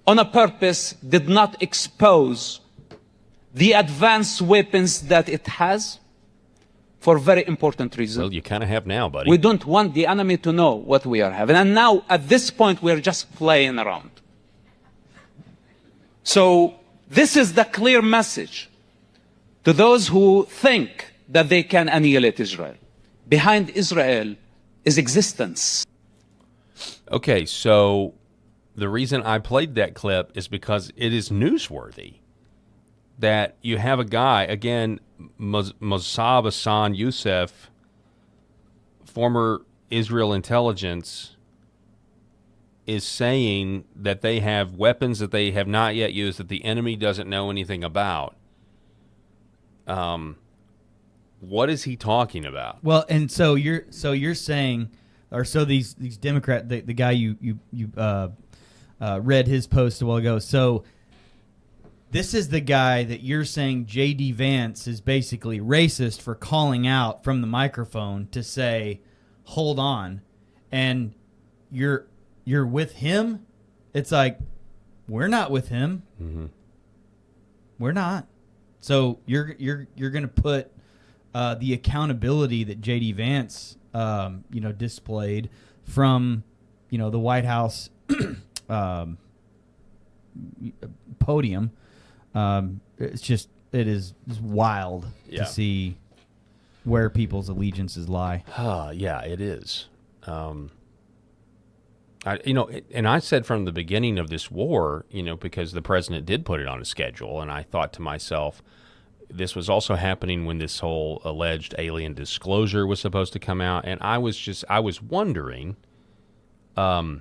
on a purpose, did not expose the advanced weapons that it has for very important reasons. Well, you kind of have now, buddy. We don't want the enemy to know what we are having. And now, at this point, we're just playing around. So, this is the clear message to those who think that they can annihilate Israel. Behind Israel is existence. Okay, so the reason I played that clip is because it is newsworthy that you have a guy, again, Mossab Hassan Youssef, former Israel intelligence, is saying that they have weapons that they have not yet used that the enemy doesn't know anything about. What is he talking about? Well, and so you're saying, or so these Democrat, the guy you read his post a while ago. So this is the guy that you're saying J.D. Vance is basically racist for calling out from the microphone to say, hold on, and you're with him. It's like, we're not with him. Mm-hmm. We're not. So you're going to put the accountability that J.D. Vance displayed from the White House podium. It is wild Yeah. to see where people's allegiances lie. Yeah, it is. I said from the beginning of this war, because the president did put it on a schedule, and I thought to myself, this was also happening when this whole alleged alien disclosure was supposed to come out, and I was wondering, because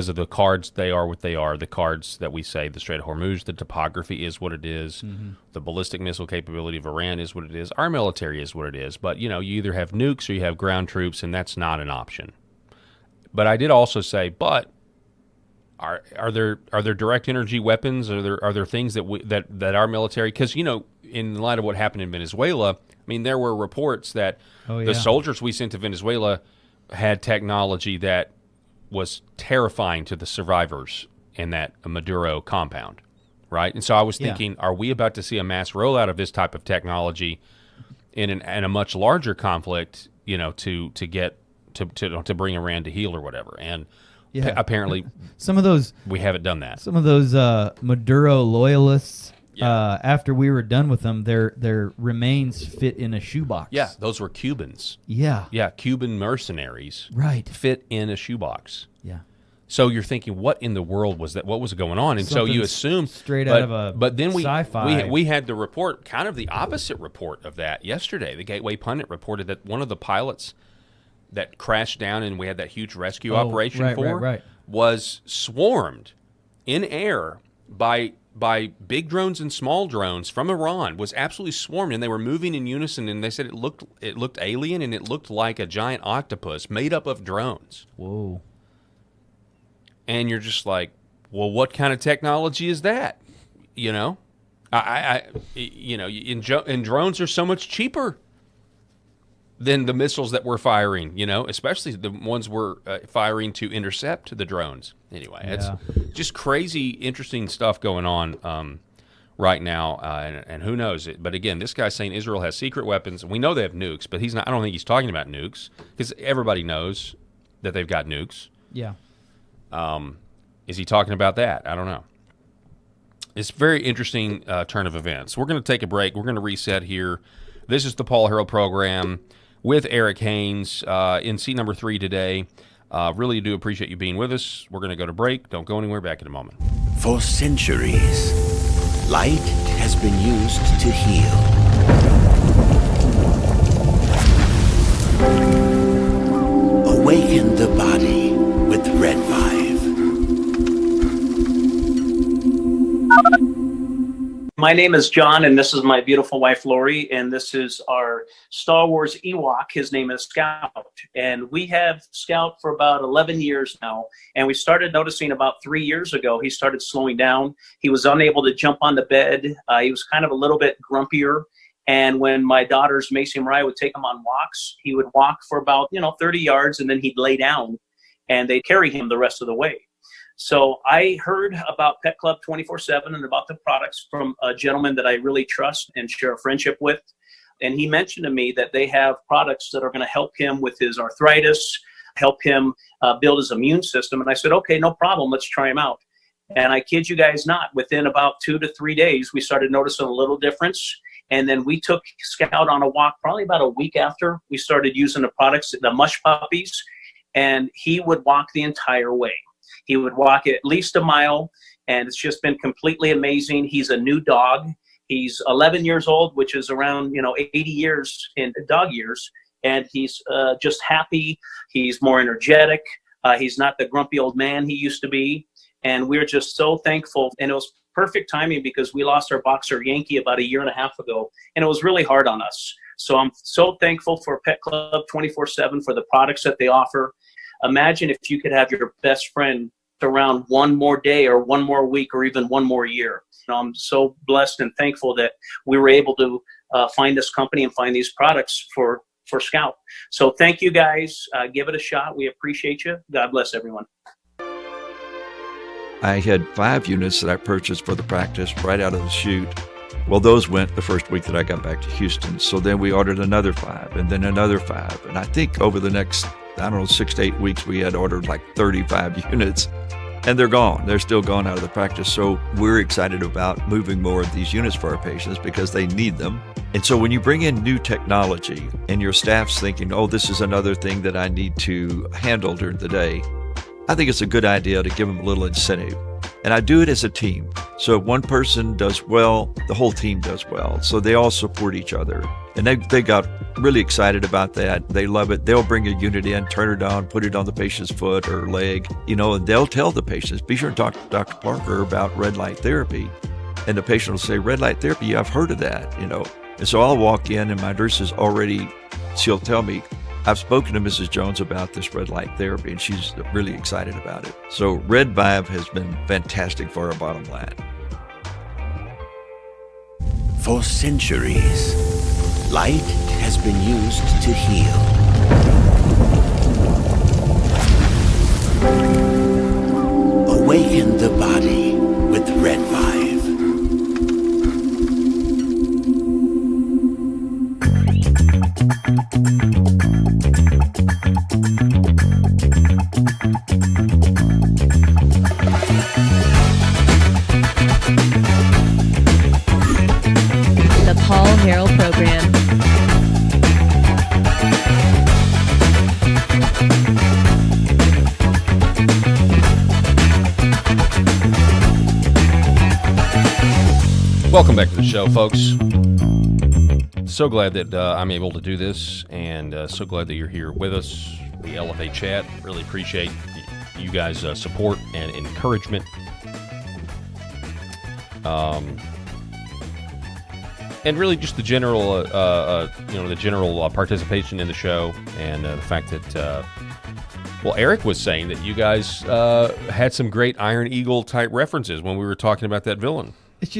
of the cards, they are what they are, the cards that we say, the Strait of Hormuz, the topography is what it is, the ballistic missile capability of Iran is what it is, our military is what it is, but, you either have nukes or you have ground troops, and that's not an option. But I did also say, but are there direct energy weapons? Are there things that our military? Because in light of what happened in Venezuela, there were reports that the soldiers we sent to Venezuela had technology that was terrifying to the survivors in that Maduro compound, right? And so I was thinking, are we about to see a mass rollout of this type of technology in a much larger conflict? To bring Iran to heel or whatever, and apparently some of those we haven't done that. Some of those Maduro loyalists, after we were done with them, their remains fit in a shoebox. Yeah, those were Cubans. Yeah, Cuban mercenaries. Right, fit in a shoebox. Yeah. So you're thinking, what in the world was that? What was going on? And so you assume straight out of a but then sci-fi. we had the report, kind of the opposite report of that yesterday. The Gateway Pundit reported that one of the pilots that crashed down and we had that huge rescue operation was swarmed in air by big drones and small drones from Iran, was absolutely swarmed, and they were moving in unison, and they said it looked alien, and it looked like a giant octopus made up of drones. Whoa. And you're just like, well, what kind of technology is that? And drones are so much cheaper than the missiles that we're firing, especially the ones we're firing to intercept the drones. Anyway, it's just crazy, interesting stuff going on right now, and who knows it. But again, this guy's saying Israel has secret weapons. We know they have nukes, but he's not. I don't think he's talking about nukes, because everybody knows that they've got nukes. Yeah. Is he talking about that? I don't know. It's a very interesting turn of events. We're going to take a break. We're going to reset here. This is the Paul Harrell Program with Eric Haynes in seat number 3 today. Really do appreciate you being with us. We're going to go to break. Don't go anywhere. Back in a moment. For centuries, light has been used to heal. Awaken the body with Red 5. My name is John, and this is my beautiful wife, Lori, and this is our Star Wars Ewok. His name is Scout, and we have Scout for about 11 years now, and we started noticing about 3 years ago he started slowing down. He was unable to jump on the bed. He was kind of a little bit grumpier, and when my daughters, Macy and Mariah, would take him on walks, he would walk for about 30 yards, and then he'd lay down, and they'd carry him the rest of the way. So I heard about Pet Club 24/7 and about the products from a gentleman that I really trust and share a friendship with. And he mentioned to me that they have products that are going to help him with his arthritis, help him build his immune system. And I said, okay, no problem. Let's try them out. And I kid you guys not, within about 2 to 3 days, we started noticing a little difference. And then we took Scout on a walk probably about a week after we started using the products, the mush puppies, and he would walk the entire way. He would walk at least a mile, and it's just been completely amazing. He's a new dog. He's 11 years old, which is around 80 years in dog years, and he's just happy. He's more energetic. He's not the grumpy old man he used to be, and we're just so thankful. And it was perfect timing because we lost our boxer Yankee about 1.5 years ago, and it was really hard on us. So I'm so thankful for Pet Club 24/7 for the products that they offer. Imagine if you could have your best friend around one more day or one more week or even one more year. I'm so blessed and thankful that we were able to find this company and find these products for Scout. So thank you guys. Give it a shot. We appreciate you. God bless everyone. I had 5 units that I purchased for the practice right out of the chute. Well, those went the first week that I got back to Houston. So then we ordered another 5 and then another 5. And I think over the next, 6 to 8 weeks, we had ordered like 35 units. and they're gone. They're still gone out of the practice. So we're excited about moving more of these units for our patients because they need them. And so when you bring in new technology and your staff's thinking, oh, this is another thing that I need to handle during the day, I think it's a good idea to give them a little incentive. And I do it as a team. So if one person does well, the whole team does well. So they all support each other. And they got really excited about that. They love it. They'll bring a unit in, turn it on, put it on the patient's foot or leg, and they'll tell the patients, be sure to talk to Dr. Parker about red light therapy. And the patient will say, red light therapy, yeah, I've heard of that, And so I'll walk in and my nurse is she'll tell me, I've spoken to Mrs. Jones about this red light therapy, and she's really excited about it. So Red Vive has been fantastic for our bottom line. For centuries, light has been used to heal. Awaken the body with Red Vive. The Paul Harrell Program. Welcome back to the show, folks. So glad that I'm able to do this, and so glad that you're here with us. The Elevate Chat. Really appreciate you guys' support and encouragement. And really just the general, participation in the show, and the fact that, Eric was saying that you guys had some great Iron Eagle type references when we were talking about that villain. It's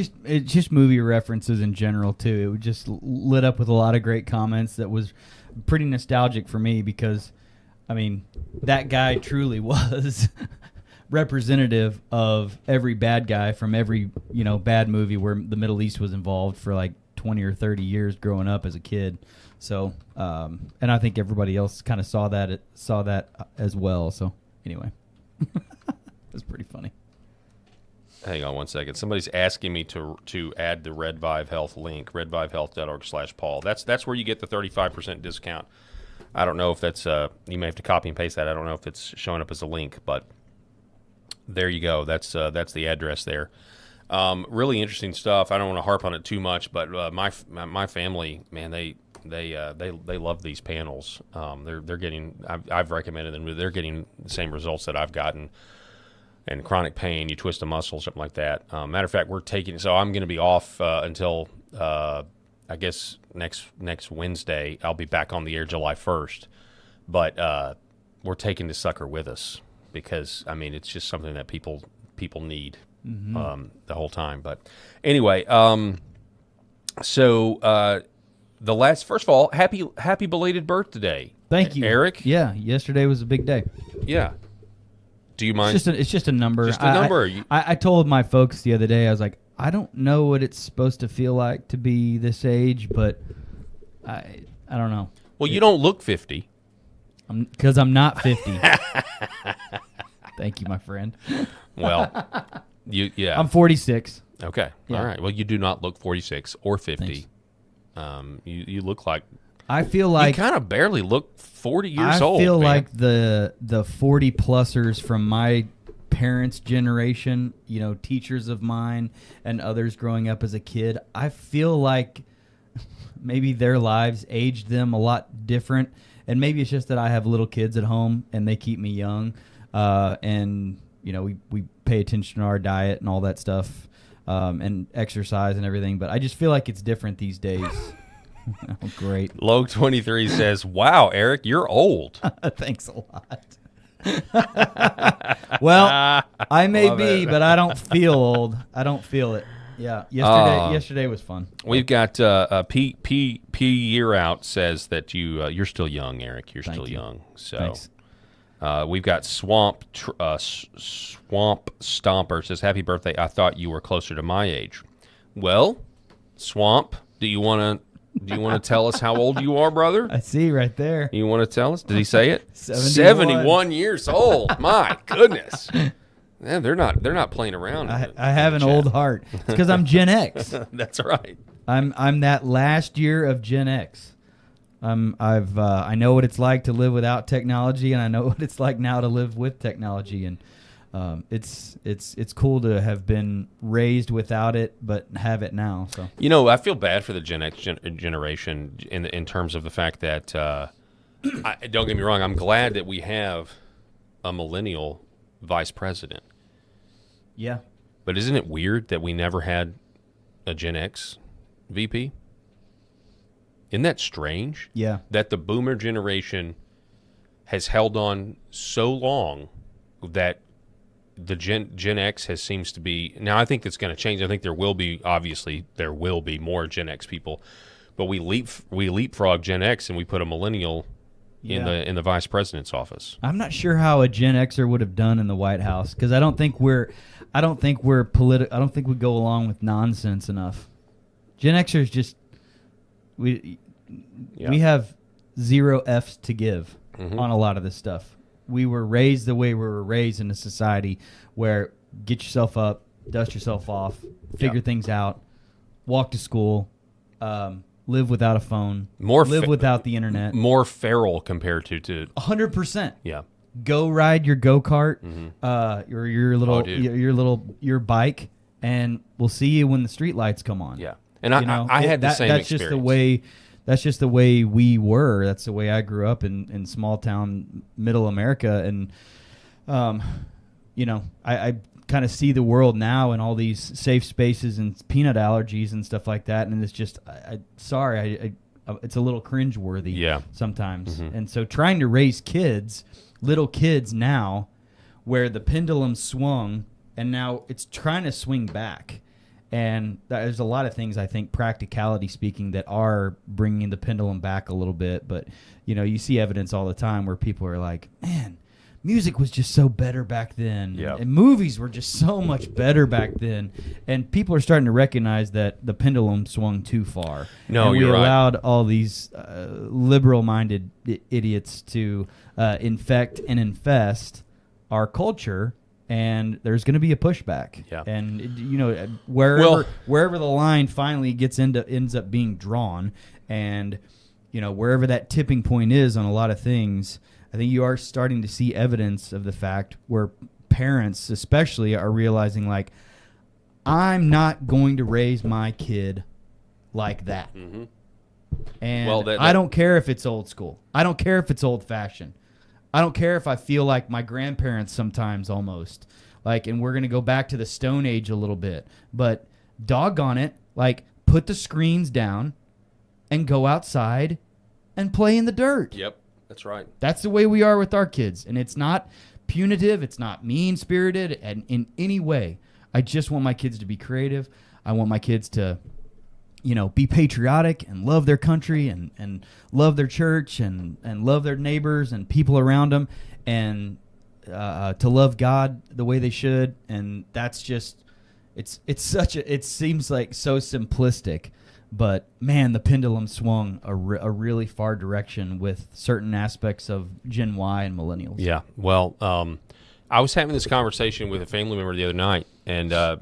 just movie references in general too. It just lit up with a lot of great comments. That was pretty nostalgic for me because, that guy truly was representative of every bad guy from every bad movie where the Middle East was involved for like 20 or 30 years growing up as a kid. So, and I think everybody else kind of saw that as well. So anyway, it was pretty funny. Hang on one second. Somebody's asking me to add the Red Vive Health link, redvivehealth.org/Paul. That's where you get the 35% discount. I don't know if that's you may have to copy and paste that. I don't know if it's showing up as a link, but there you go. That's the address there. Really interesting stuff. I don't want to harp on it too much, but my family, man, they love these panels. They're getting. I've recommended them. They're getting the same results that I've gotten. And chronic pain, you twist a muscle, something like that. Matter of fact, so I'm going to be off until I guess next Wednesday. I'll be back on the air July 1st, but we're taking the sucker with us because it's just something that people need the whole time. But anyway, so first of all, happy belated birthday. Thank you, Eric. Yeah, yesterday was a big day. Yeah. Do you mind? It's just a number. Just a number. I told my folks the other day, I was like, I don't know what it's supposed to feel like to be this age, but I don't know. Well, you don't look 50. Because I'm not 50. Thank you, my friend. Well, yeah. I'm 46. Okay. Yeah. All right. Well, you do not look 46 or 50. You look like... I feel like... You kind of barely look 40 years old, I feel man. like the 40-plussers from my parents' generation, teachers of mine and others growing up as a kid, I feel like maybe their lives aged them a lot different. And maybe it's just that I have little kids at home and they keep me young. And, we pay attention to our diet and all that stuff and exercise and everything. But I just feel like it's different these days. Oh, great. Logue 23 says, wow, Eric, you're old. Thanks a lot. Well, I may be, but I don't feel old. I don't feel it. Yeah, yesterday was fun. We've got P Year Out says that you're still young, Eric. You're still young. So thanks. We've got Swamp Stomper says, happy birthday. I thought you were closer to my age. Well, Swamp, do you want to tell us how old you are, brother? I see right there. You want to tell us? Did he say it? 71. 71 years old. My goodness. Yeah, they're not playing around. I have an old heart. It's because I'm Gen X. That's right. I'm that last year of Gen X. I know what it's like to live without technology, and I know what it's like now to live with technology, and it's cool to have been raised without it, but have it now. So I feel bad for the Gen X generation in terms of the fact that don't get me wrong, I'm glad that we have a millennial vice president. Yeah, but isn't it weird that we never had a Gen X VP? Isn't that strange? Yeah. That the boomer generation has held on so long that the Gen X seems to be. Now, I think it's going to change. I think there will be more Gen X people, but we leapfrog Gen X and we put a millennial in the vice president's office. I'm not sure how a Gen Xer would have done in the White House, because I don't think we go along with nonsense enough. Gen Xers just we have 0 F's to give on a lot of this stuff. We were raised the way we were raised in a society where get yourself up, dust yourself off, figure things out, walk to school, live without a phone, live without the internet. More feral compared to 100%. Yeah. Go ride your go-kart, your bike, and we'll see you when the street lights come on. Yeah. And I had the same experience. That's just the way we were. That's the way I grew up in small town middle America. And, I kind of see the world now in all these safe spaces and peanut allergies and stuff like that. And it's just, it's a little cringeworthy sometimes. And so trying to raise little kids now, where the pendulum swung and now it's trying to swing back. And there's a lot of things, I think, practicality speaking, that are bringing the pendulum back a little bit. But, you see evidence all the time where people are like, man, music was just so better back then. Yep. And movies were just so much better back then. And people are starting to recognize that the pendulum swung too far. No, and you're right. We allowed all these liberal-minded idiots to infect and infest our culture. And there's going to be a pushback. Yeah. And wherever the line finally ends up being drawn, and wherever that tipping point is on a lot of things, I think you are starting to see evidence of the fact where parents especially are realizing, like, I'm not going to raise my kid like that. Mm-hmm. And I don't care if it's old school. I don't care if it's old fashioned. I don't care if I feel like my grandparents sometimes, almost like, and we're going to go back to the Stone Age a little bit, but doggone it, like, put the screens down and go outside and play in the dirt. Yep, that's right. That's the way we are with our kids. And it's not punitive. It's not mean-spirited and in any way. I just want my kids to be creative. I want my kids to, be patriotic and love their country and love their church and love their neighbors and people around them, and to love God the way they should. And that's just, it seems like so simplistic, but man, the pendulum swung a really far direction with certain aspects of Gen Y and millennials. Yeah. Well, I was having this conversation with a family member the other night, and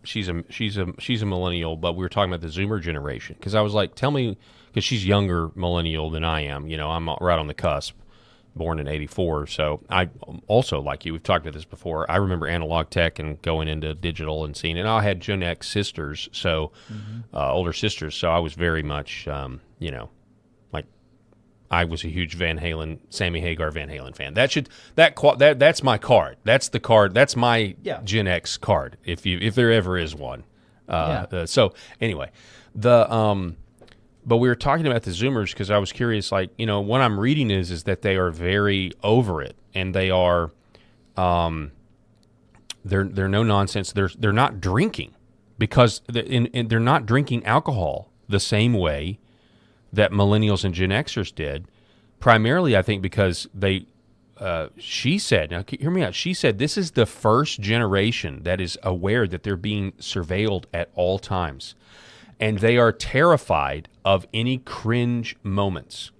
she's a millennial, but we were talking about the Zoomer generation, because I was like, tell me, because she's younger millennial than I am. I'm right on the cusp, born in '84. So I also, like you, we've talked about this before. I remember analog tech and going into digital and seeing it. And I had Gen X sisters, so older sisters. So I was very much, like, I was a huge Van Halen, Sammy Hagar Van Halen fan. That's my card. That's the card. That's my Gen X card, if there ever is one. So anyway, but we were talking about the Zoomers, because I was curious. Like, what I'm reading is that they are very over it, and they are, they're no nonsense. They're not drinking, because they're not drinking alcohol the same way that millennials and Gen Xers did, primarily, I think, because she said, now hear me out, she said this is the first generation that is aware that they're being surveilled at all times, and they are terrified of any cringe moments.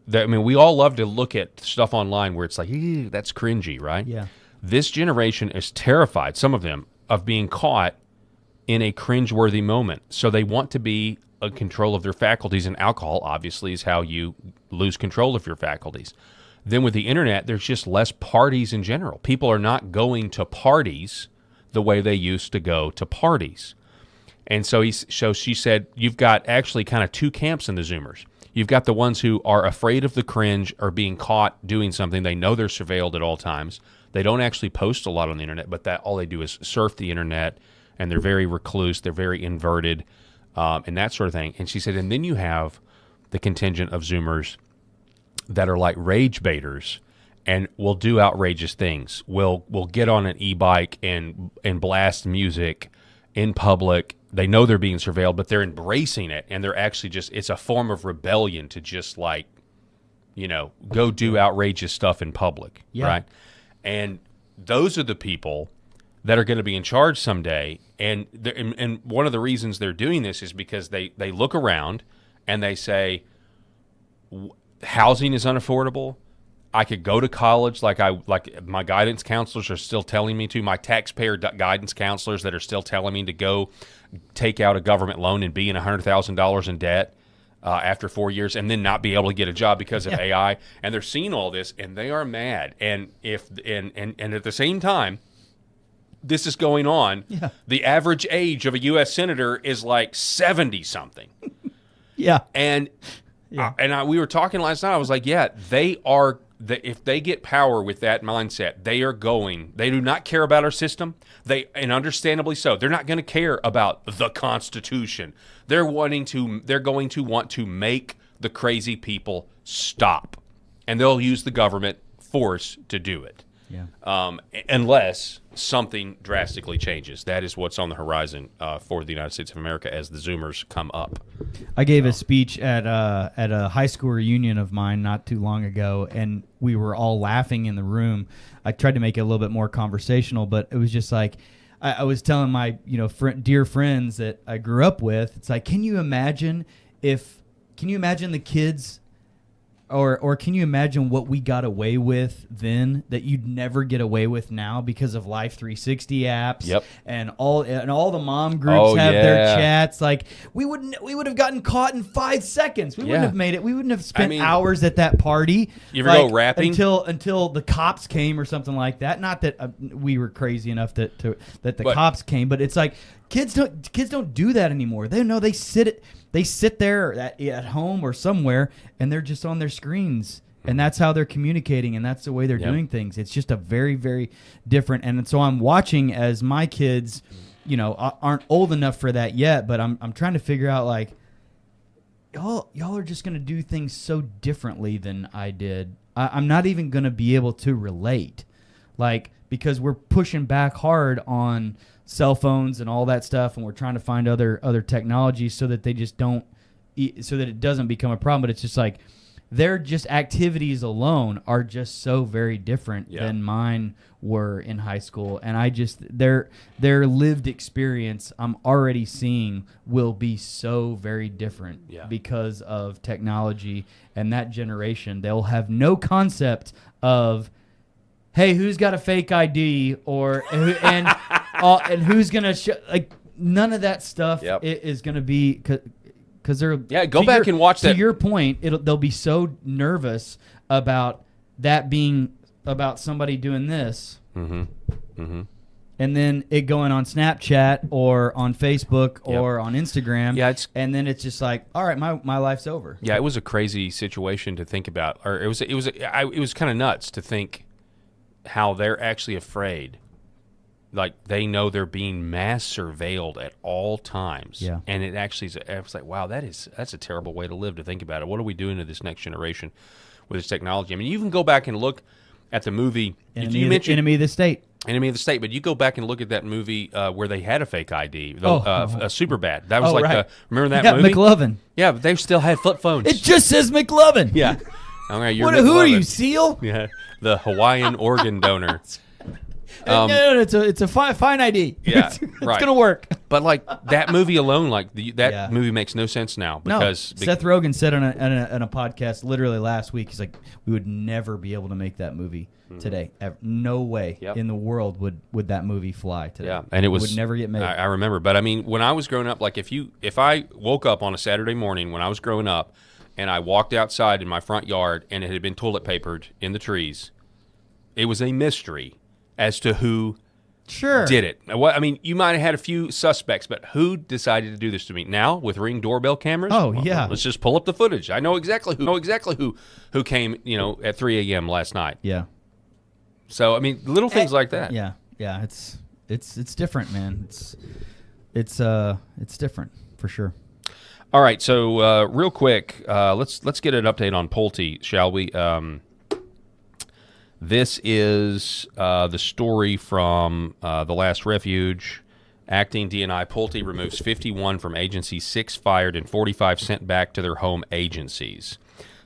We all love to look at stuff online where it's like, that's cringy, right? Yeah. This generation is terrified, some of them, of being caught in a cringeworthy moment. So they want to be in control of their faculties, and alcohol obviously is how you lose control of your faculties. Then with the internet, there's just less parties in general. People are not going to parties the way they used to go to parties. And so she said, you've got actually kind of two camps in the Zoomers. You've got the ones who are afraid of the cringe or being caught doing something. They know they're surveilled at all times. They don't actually post a lot on the internet, but that all they do is surf the internet, and they're very recluse. They're very inverted, and that sort of thing. And she said, and then you have the contingent of Zoomers that are like rage baiters and will do outrageous things. Will get on an e-bike and blast music in public. They know they're being surveilled, but they're embracing it, and they're actually it's a form of rebellion to just like, go do outrageous stuff in public, right? And those are the people that are going to be in charge someday. And one of the reasons they're doing this is because they look around and they say, housing is unaffordable. I could go to college like my guidance counselors are still telling me to, my taxpayer guidance counselors that are still telling me to go take out a government loan and be in $100,000 in debt after 4 years, and then not be able to get a job because of AI. And they're seeing all this, and they are mad. And at the same time, this is going on. Yeah. The average age of a U.S. senator is like 70-something. Yeah. And we were talking last night. I was like, they are. If they get power with that mindset, they do not care about our system. And understandably so. They're not going to care about the Constitution. They're going to want to make the crazy people stop. And they'll use the government force to do it. Yeah. Unless something drastically changes. That is what's on the horizon for the United States of America as the Zoomers come up. I gave a speech at a high school reunion of mine not too long ago, and we were all laughing in the room. I tried to make it a little bit more conversational, but it was just like I was telling my dear friends that I grew up with. It's like, can you imagine the kids? Or can you imagine what we got away with then that you'd never get away with now because of Life 360 apps? Yep. And all the mom groups have their chats. Like we would have gotten caught in 5 seconds. We wouldn't have made it. We wouldn't have spent hours at that party. You ever go rapping until the cops came or something like that? Not that we were crazy enough that the cops came, but it's like kids don't do that anymore. They sit there at home or somewhere, and they're just on their screens, and that's how they're communicating, and that's the way they're doing things. It's just a very, very different. And so I'm watching as my kids, aren't old enough for that yet, but I'm trying to figure out like, y'all are just gonna do things so differently than I did. I'm not even gonna be able to relate, like, because we're pushing back hard on cell phones and all that stuff, and we're trying to find other technologies so that they just so that it doesn't become a problem. But it's just like their just activities alone are just so very different than mine were in high school, and their lived experience I'm already seeing will be so very different because of technology. And that generation, they'll have no concept of, hey, who's got a fake ID and who's gonna like none of that stuff is gonna be because they're go back and watch that. To your point, they'll be so nervous about that being about somebody doing this, and then it going on Snapchat or on Facebook or on Instagram, and then it's just like, all right, my life's over. Yeah, it was a crazy situation to think about, or it was kind of nuts to think how they're actually afraid. Like, they know they're being mass surveilled at all times. Yeah. And it actually is, it's like, wow, that's a terrible way to live, to think about it. What are we doing to this next generation with this technology? I mean, you can go back and look at the movie. Enemy of the State. Enemy of the State. But you go back and look at that movie where they had a fake ID. Superbad. That was remember that movie? McLovin. Yeah, but they still had flip phones. It just says McLovin. Yeah. All right, who are you, SEAL? Yeah, the Hawaiian organ donor. No, it's a fine ID. Yeah, it's gonna work. But like that movie alone, that movie makes no sense now because Seth Rogen said on a podcast literally last week, he's like, we would never be able to make that movie today. No way in the world would that movie fly today. Yeah, and it would never get made. I remember, but I mean, when I was growing up, like if I woke up on a Saturday morning when I was growing up, and I walked outside in my front yard and it had been toilet papered in the trees, it was a mystery as to who. Sure. Did it. I mean, you might have had a few suspects, but who decided to do this to me? Now, with Ring doorbell cameras? Oh, yeah. Let's just pull up the footage. I know exactly who came, at 3 a.m. last night. Yeah. So, I mean, little things like that. Yeah. Yeah, it's different, man. It's different for sure. All right, so real quick, let's get an update on Pulte, shall we? This is the story from The Last Refuge. Acting DNI Pulte removes 51 from agencies, 6 fired, and 45 sent back to their home agencies.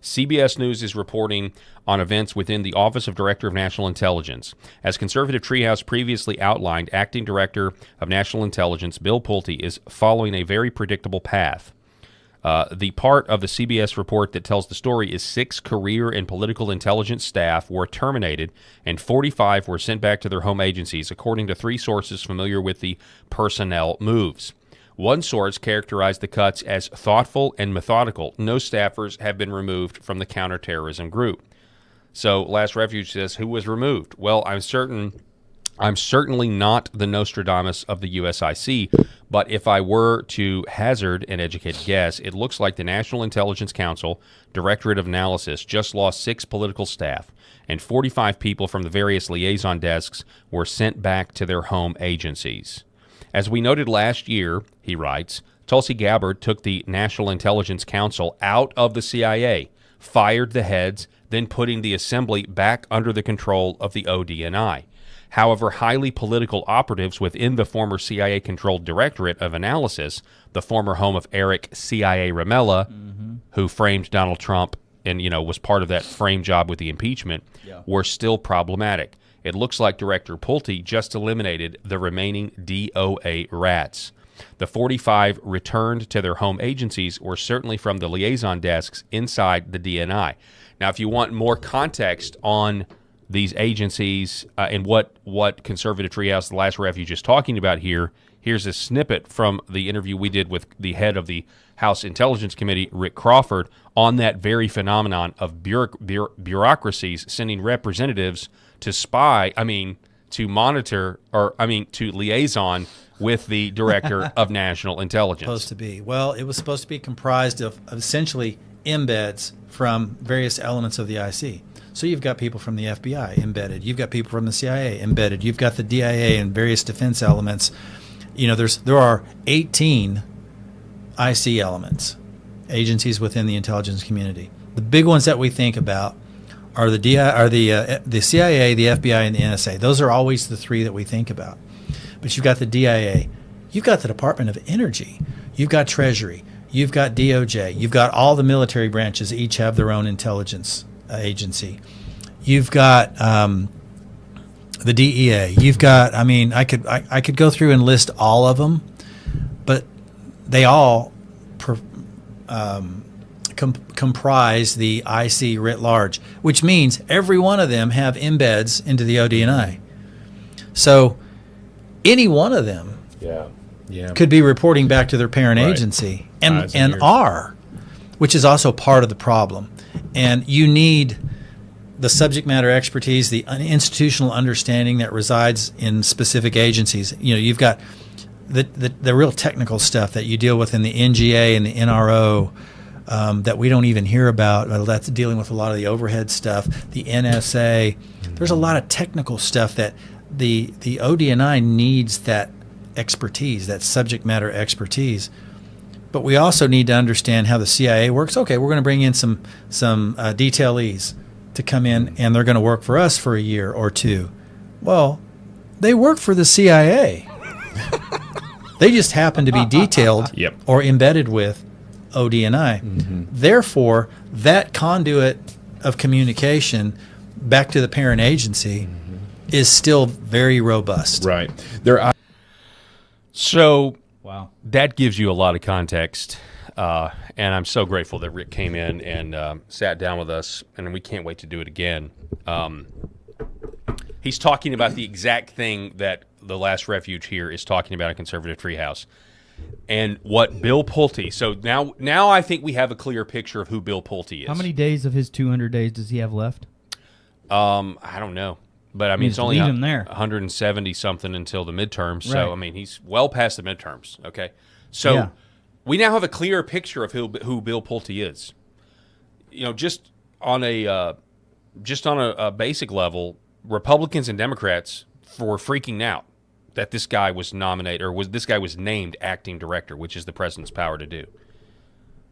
CBS News is reporting on events within the Office of Director of National Intelligence. As Conservative Treehouse previously outlined, Acting Director of National Intelligence Bill Pulte is following a very predictable path. The part of the CBS report that tells the story is 6 career and political intelligence staff were terminated and 45 were sent back to their home agencies, according to 3 sources familiar with the personnel moves. One source characterized the cuts as thoughtful and methodical. No staffers have been removed from the counterterrorism group. So Last Refuge says, who was removed? Well, I'm certainly not the Nostradamus of the USIC, but if I were to hazard an educated guess, it looks like the National Intelligence Council Directorate of Analysis just lost 6 political staff, and 45 people from the various liaison desks were sent back to their home agencies. As we noted last year, he writes, Tulsi Gabbard took the National Intelligence Council out of the CIA, fired the heads, then putting the assembly back under the control of the ODNI. However, highly political operatives within the former CIA-controlled Directorate of Analysis, the former home of Eric CIA Ramella, who framed Donald Trump and was part of that frame job with the impeachment, were still problematic. It looks like Director Pulte just eliminated the remaining DOA rats. The 45 returned to their home agencies were certainly from the liaison desks inside the DNI. Now, if you want more context on these agencies and what Conservative Treehouse, The Last Refuge, is talking about here, here's a snippet from the interview we did with the head of the House Intelligence Committee, Rick Crawford, on that very phenomenon of bureaucracies sending representatives to to liaison with the Director of National Intelligence. Supposed to be. Well, it was supposed to be comprised of essentially embeds from various elements of the IC. So you've got people from the FBI embedded. You've got people from the CIA embedded. You've got the DIA and various defense elements. There are 18 IC elements, agencies within the intelligence community. The big ones that we think about are the CIA, the FBI, and the NSA. Those are always the 3 that we think about. But you've got the DIA. You've got the Department of Energy. You've got Treasury. You've got DOJ. You've got all the military branches. Each have their own intelligence agency. You've got the DEA. You've got, I could go through and list all of them, but they all comprise the IC writ large, which means every one of them have embeds into the ODNI. So any one of them could be reporting back to their parent agency and are, which is also part of the problem. And you need the subject matter expertise, the institutional understanding that resides in specific agencies. You've got the real technical stuff that you deal with in the NGA and the NRO that we don't even hear about. That's dealing with a lot of the overhead stuff. The NSA. There's a lot of technical stuff that the ODNI needs, that expertise, that subject matter expertise. But we also need to understand how the CIA works. Okay, we're going to bring in some detailees to come in, and they're going to work for us for a year or 2. Well, they work for the CIA. They just happen to be detailed or embedded with ODNI. Therefore, that conduit of communication back to the parent agency is still very robust. Right. So Wow. That gives you a lot of context, and I'm so grateful that Rick came in and sat down with us, and we can't wait to do it again. He's talking about the exact thing that the last refuge here is talking about in Conservative Treehouse. And what Bill Pulte, so now I think we have a clear picture of who Bill Pulte is. How many days of his 200 days does he have left? I don't know. But, I mean, it's only leave him there. 170 something until the midterms. Right. So, I mean, he's well past the midterms. Okay. So we now have a clear picture of who Bill Pulte is. You know, just on a basic level, Republicans and Democrats were freaking out that this guy was nominated, or this guy was named acting director, which is the president's power to do.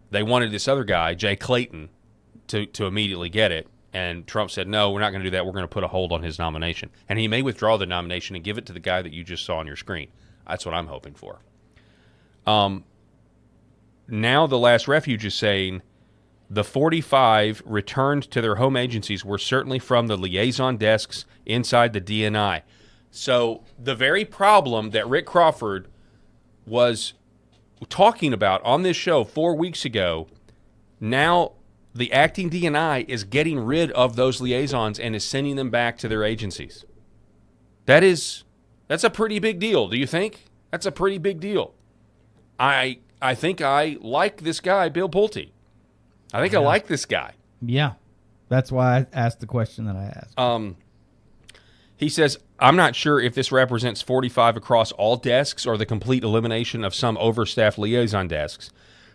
They wanted this other guy, Jay Clayton, to immediately get it. And Trump said, no, we're not going to do that. We're going to put a hold on his nomination. And he may withdraw the nomination and give it to the guy that you just saw on your screen. That's what I'm hoping for. Now the last refuge is saying the 45 returned to their home agencies were certainly from the liaison desks inside the DNI. So the very problem that Rick Crawford was talking about on this show 4 weeks ago, now the acting DNI is getting rid of those liaisons and is sending them back to their agencies. That's a pretty big deal, do you think? That's a pretty big deal. I think I like this guy, Bill Pulte. I think I like this guy. Yeah. That's why I asked the question that I asked. He says, I'm not sure if this represents 45 across all desks or the complete elimination of some overstaffed liaison desks.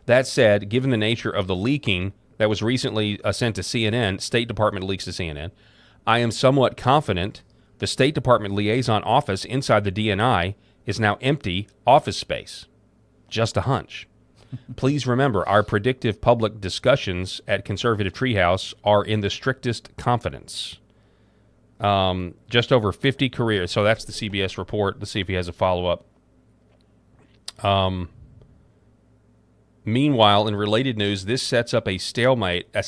That said, given the nature of the leaking that was recently sent to CNN, State Department leaks to CNN, I am somewhat confident the State Department liaison office inside the DNI is now empty office space. Just a hunch. Please remember, our predictive public discussions at Conservative Treehouse are in the strictest confidence. Just over 50 careers. So that's the CBS report. Let's see if he has a follow-up. Meanwhile, in related news, this sets up a stalemate as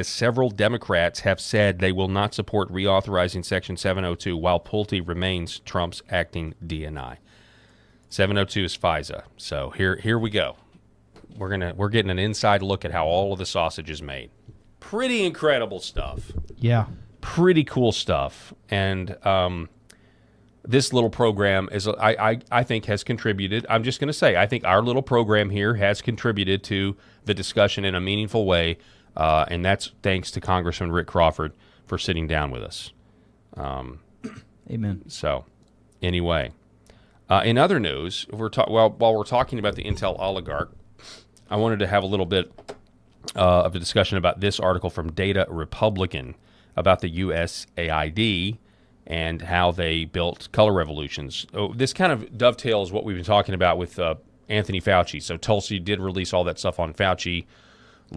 several Democrats have said they will not support reauthorizing Section 702 while Pulte remains Trump's acting DNI. 702 is FISA. So here we go. We're getting an inside look at how all of the sausage is made. Pretty incredible stuff. Yeah. Pretty cool stuff. And this little program is, I think, has contributed. I'm just going to say, I think our little program here has contributed to the discussion in a meaningful way, and that's thanks to Congressman Rick Crawford for sitting down with us. Amen. So, anyway, in other news, while we're talking about the Intel oligarch, I wanted to have a little bit of a discussion about this article from Data Republican about the USAID and how they built color revolutions. This kind of dovetails what we've been talking about with Anthony Fauci. So Tulsi did release all that stuff on Fauci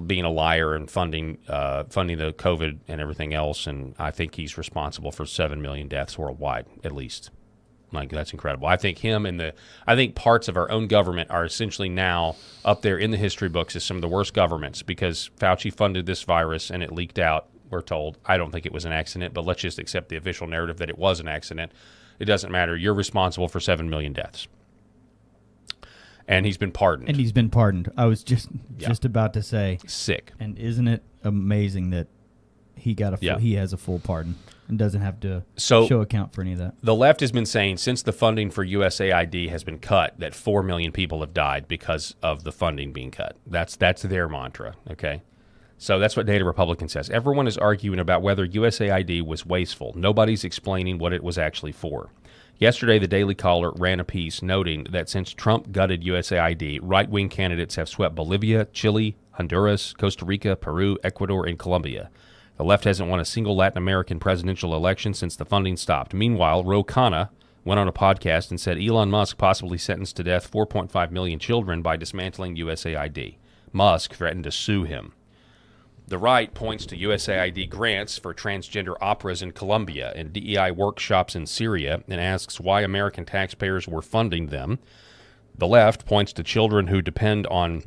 being a liar and funding the COVID and everything else, and I think he's responsible for 7 million deaths worldwide, at least. Like, that's incredible. I think him and I think parts of our own government are essentially now up there in the history books as some of the worst governments because Fauci funded this virus and it leaked out. We're told. I don't think it was an accident, but let's just accept the official narrative that it was an accident. It doesn't matter. You're responsible for 7 million deaths. And he's been pardoned. I was just about to say. Sick. And isn't it amazing that he has a full pardon and doesn't have to show account for any of that? The left has been saying since the funding for USAID has been cut that 4 million people have died because of the funding being cut. That's their mantra, okay? So that's what Data Republican says. Everyone is arguing about whether USAID was wasteful. Nobody's explaining what it was actually for. Yesterday, the Daily Caller ran a piece noting that since Trump gutted USAID, right-wing candidates have swept Bolivia, Chile, Honduras, Costa Rica, Peru, Ecuador, and Colombia. The left hasn't won a single Latin American presidential election since the funding stopped. Meanwhile, Ro Khanna went on a podcast and said Elon Musk possibly sentenced to death 4.5 million children by dismantling USAID. Musk threatened to sue him. The right points to USAID grants for transgender operas in Colombia and DEI workshops in Syria and asks why American taxpayers were funding them. The left points to children who depended on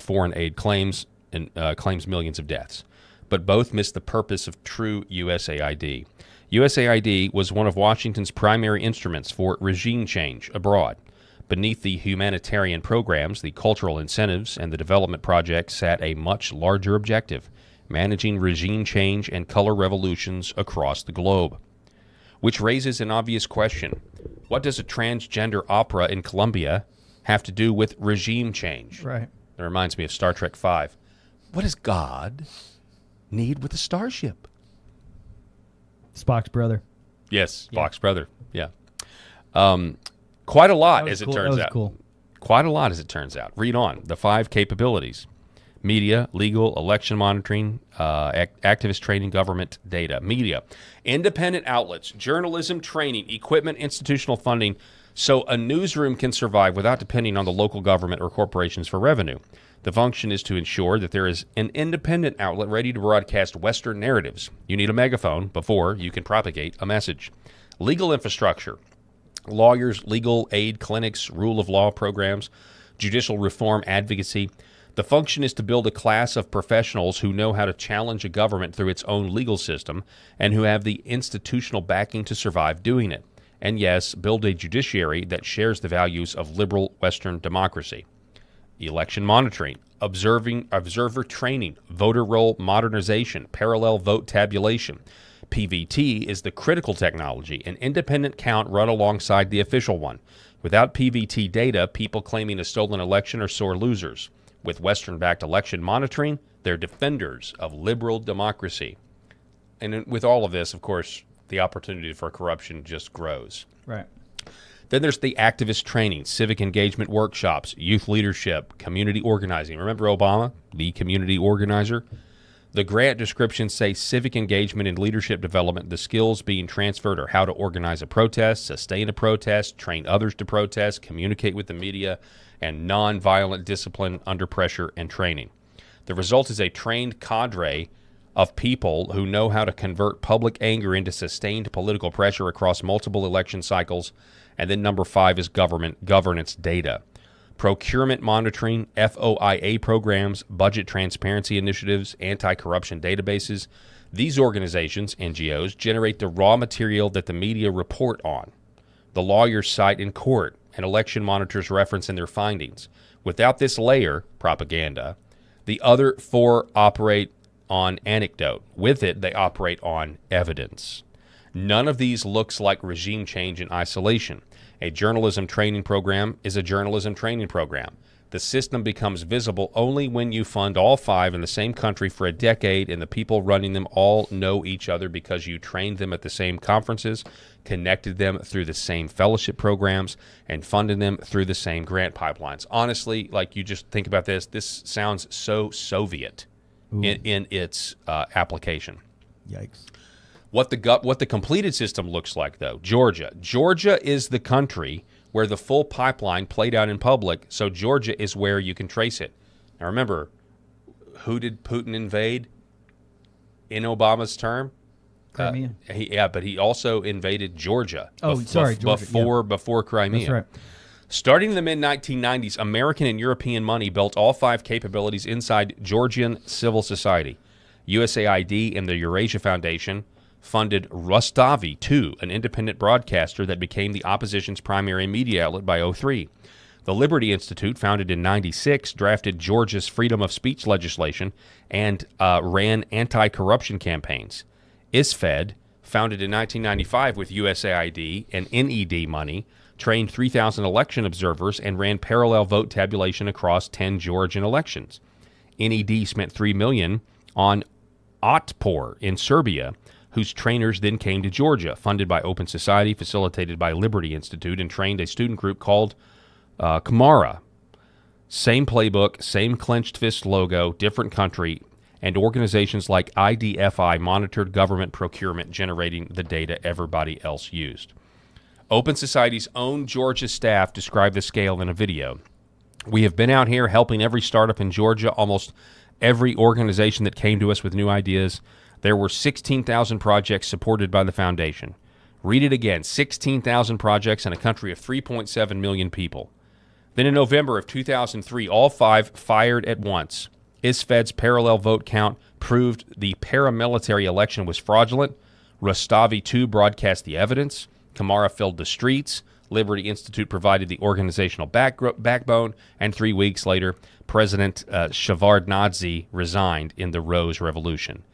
foreign aid claims and claims millions of deaths. But both miss the purpose of true USAID. USAID was one of Washington's primary instruments for regime change abroad. Beneath the humanitarian programs, the cultural incentives, and the development projects sat a much larger objective, managing regime change and color revolutions across the globe. Which raises an obvious question. What does a transgender opera in Colombia have to do with regime change? Right. That reminds me of Star Trek V. What does God need with a starship? Spock's brother. Yes, Spock's brother. Yeah. Quite a lot, as it cool. turns That was out. cool. Quite a lot, as it turns out. Read on. The 5 capabilities. Media, legal, election monitoring, activist training, government data. Media. Independent outlets, journalism training, equipment, institutional funding, so a newsroom can survive without depending on the local government or corporations for revenue. The function is to ensure that there is an independent outlet ready to broadcast Western narratives. You need a megaphone before you can propagate a message. Legal infrastructure. Lawyers, legal aid clinics, rule of law programs, judicial reform advocacy. The function is to build a class of professionals who know how to challenge a government through its own legal system and who have the institutional backing to survive doing it. And yes, build a judiciary that shares the values of liberal Western democracy. Election monitoring, observer training, voter roll modernization, parallel vote tabulation. PVT is the critical technology, an independent count run alongside the official one. Without PVT data, people claiming a stolen election are sore losers. With Western-backed election monitoring, they're defenders of liberal democracy. And with all of this, of course, the opportunity for corruption just grows. Right. Then there's the activist training, civic engagement workshops, youth leadership, community organizing. Remember Obama, the community organizer? The grant descriptions say civic engagement and leadership development. The skills being transferred are how to organize a protest, sustain a protest, train others to protest, communicate with the media, and nonviolent discipline under pressure and training. The result is a trained cadre of people who know how to convert public anger into sustained political pressure across multiple election cycles. And then number 5 is governance data. Procurement monitoring, FOIA programs, budget transparency initiatives, anti-corruption databases. These organizations, NGOs, generate the raw material that the media report on. The lawyers cite in court, and election monitors reference in their findings. Without this layer, propaganda, the other 4 operate on anecdote. With it, they operate on evidence. None of these looks like regime change in isolation. A journalism training program is a journalism training program. The system becomes visible only when you fund all 5 in the same country for a decade and the people running them all know each other because you trained them at the same conferences, connected them through the same fellowship programs, and funded them through the same grant pipelines. Honestly, like you just think about this sounds so Soviet in its application. Yikes. What the completed system looks like, though, Georgia. Georgia is the country where the full pipeline played out in public, so Georgia is where you can trace it. Now, remember, who did Putin invade in Obama's term? Crimea. But he also invaded Georgia. Georgia. Before Crimea. That's right. Starting in the mid-1990s, American and European money built all 5 capabilities inside Georgian civil society. USAID and the Eurasia Foundation funded Rustavi 2, an independent broadcaster that became the opposition's primary media outlet by 2003. The Liberty Institute, founded in 1996, drafted Georgia's freedom of speech legislation and ran anti-corruption campaigns. ISFED, founded in 1995 with USAID and NED money, trained 3,000 election observers and ran parallel vote tabulation across 10 Georgian elections. NED spent $3 million on Otpor in Serbia, whose trainers then came to Georgia, funded by Open Society, facilitated by Liberty Institute, and trained a student group called Kamara. Same playbook, same clenched fist logo, different country, and organizations like IDFI monitored government procurement, generating the data everybody else used. Open Society's own Georgia staff described the scale in a video. We have been out here helping every startup in Georgia, almost every organization that came to us with new ideas. There were 16,000 projects supported by the foundation. Read it again, 16,000 projects in a country of 3.7 million people. Then in November of 2003, all 5 fired at once. ISFED's parallel vote count proved the paramilitary election was fraudulent. Rustavi 2 broadcast the evidence. Kamara filled the streets. Liberty Institute provided the organizational backbone, and 3 weeks later, President Shevardnadze resigned in the Rose Revolution.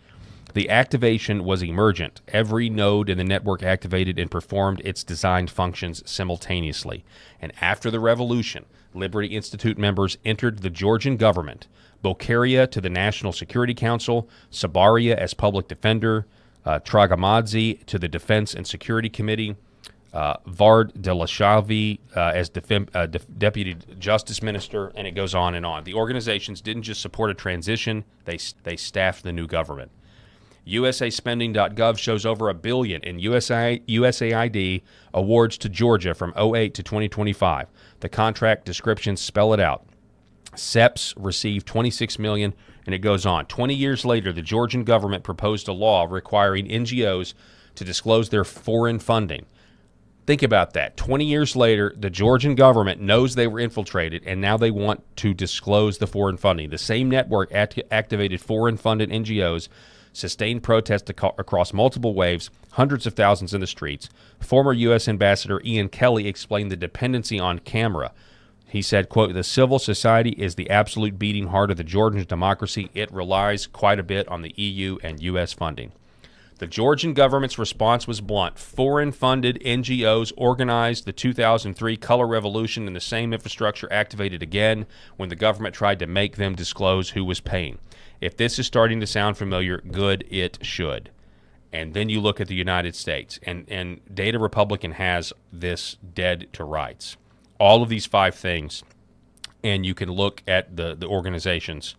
The activation was emergent. Every node in the network activated and performed its designed functions simultaneously. And after the revolution, Liberty Institute members entered the Georgian government, Bokaria to the National Security Council, Sabaria as public defender, Tragamadze to the Defense and Security Committee, Vard Delashavi as Deputy Justice Minister, and it goes on and on. The organizations didn't just support a transition, they staffed the new government. USAspending.gov shows over $1 billion in USAID awards to Georgia from 2008 to 2025. The contract descriptions spell it out. SEPs received $26 million, and it goes on. 20 years later, the Georgian government proposed a law requiring NGOs to disclose their foreign funding. Think about that. 20 years later, the Georgian government knows they were infiltrated, and now they want to disclose the foreign funding. The same network activated foreign-funded NGOs, sustained protests across multiple waves, hundreds of thousands in the streets. Former U.S. Ambassador Ian Kelly explained the dependency on camera. He said, quote, "The civil society is the absolute beating heart of the Georgian democracy. It relies quite a bit on the EU and U.S. funding." The Georgian government's response was blunt. Foreign-funded NGOs organized the 2003 color revolution, and the same infrastructure activated again when the government tried to make them disclose who was paying. If this is starting to sound familiar, good, it should. And then you look at the United States, and Data Republican has this dead to rights. All of these 5 things, and you can look at the organizations.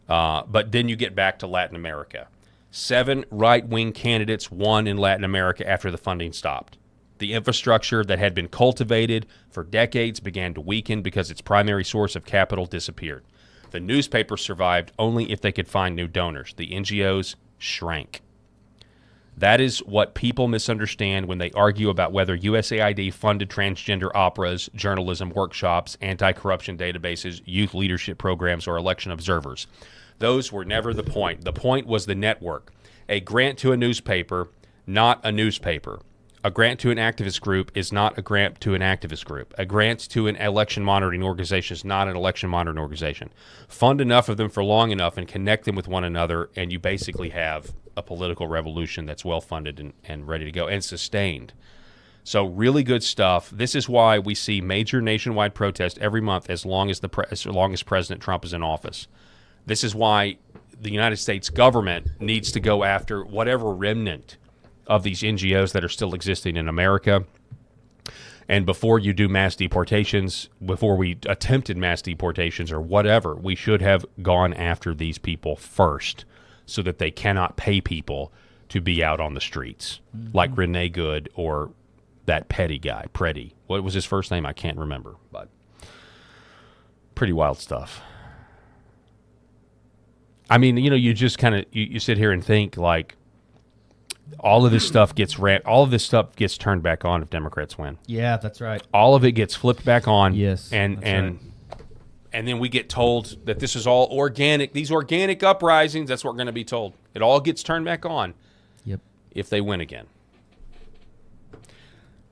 But then you get back to Latin America. 7 right-wing candidates won in Latin America after the funding stopped. The infrastructure that had been cultivated for decades began to weaken because its primary source of capital disappeared. The newspapers survived only if they could find new donors. The NGOs shrank. That is what people misunderstand when they argue about whether USAID funded transgender operas, journalism workshops, anti-corruption databases, youth leadership programs, or election observers. Those were never the point. The point was the network. A grant to a newspaper, not a newspaper. A grant to an activist group is not a grant to an activist group. A grant to an election monitoring organization is not an election monitoring organization. Fund enough of them for long enough and connect them with one another, and you basically have a political revolution that's well-funded and ready to go and sustained. So really good stuff. This is why we see major nationwide protests every month as long as President Trump is in office. This is why the United States government needs to go after whatever remnant of these NGOs that are still existing in America. And before you do mass deportations, before we attempted mass deportations or whatever, we should have gone after these people first so that they cannot pay people to be out on the streets, like Renee Good or that Petty guy, Preddy. What was his first name? I can't remember, but pretty wild stuff. I mean, you know, you just kind of you sit here and think like all of this stuff gets turned back on if Democrats win. Yeah, that's right. All of it gets flipped back on. Yes, and then we get told that this is all organic. These organic uprisings. That's what we're going to be told. It all gets turned back on. Yep. If they win again.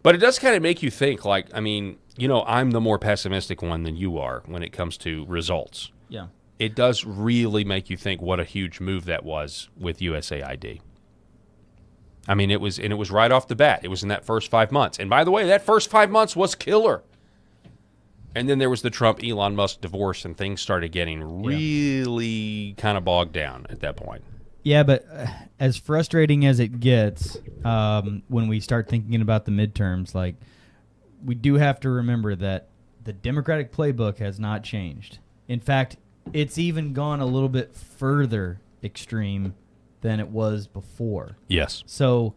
But it does kind of make you think. Like, I mean, you know, I'm the more pessimistic one than you are when it comes to results. Yeah. It does really make you think what a huge move that was with USAID. I mean, it was right off the bat. It was in that first 5 months. And by the way, that first 5 months was killer. And then there was the Trump-Elon Musk divorce, and things started getting really kind of bogged down at that point. Yeah, but as frustrating as it gets, when we start thinking about the midterms, like, we do have to remember that the Democratic playbook has not changed. In fact, it's even gone a little bit further extreme than it was before. Yes. So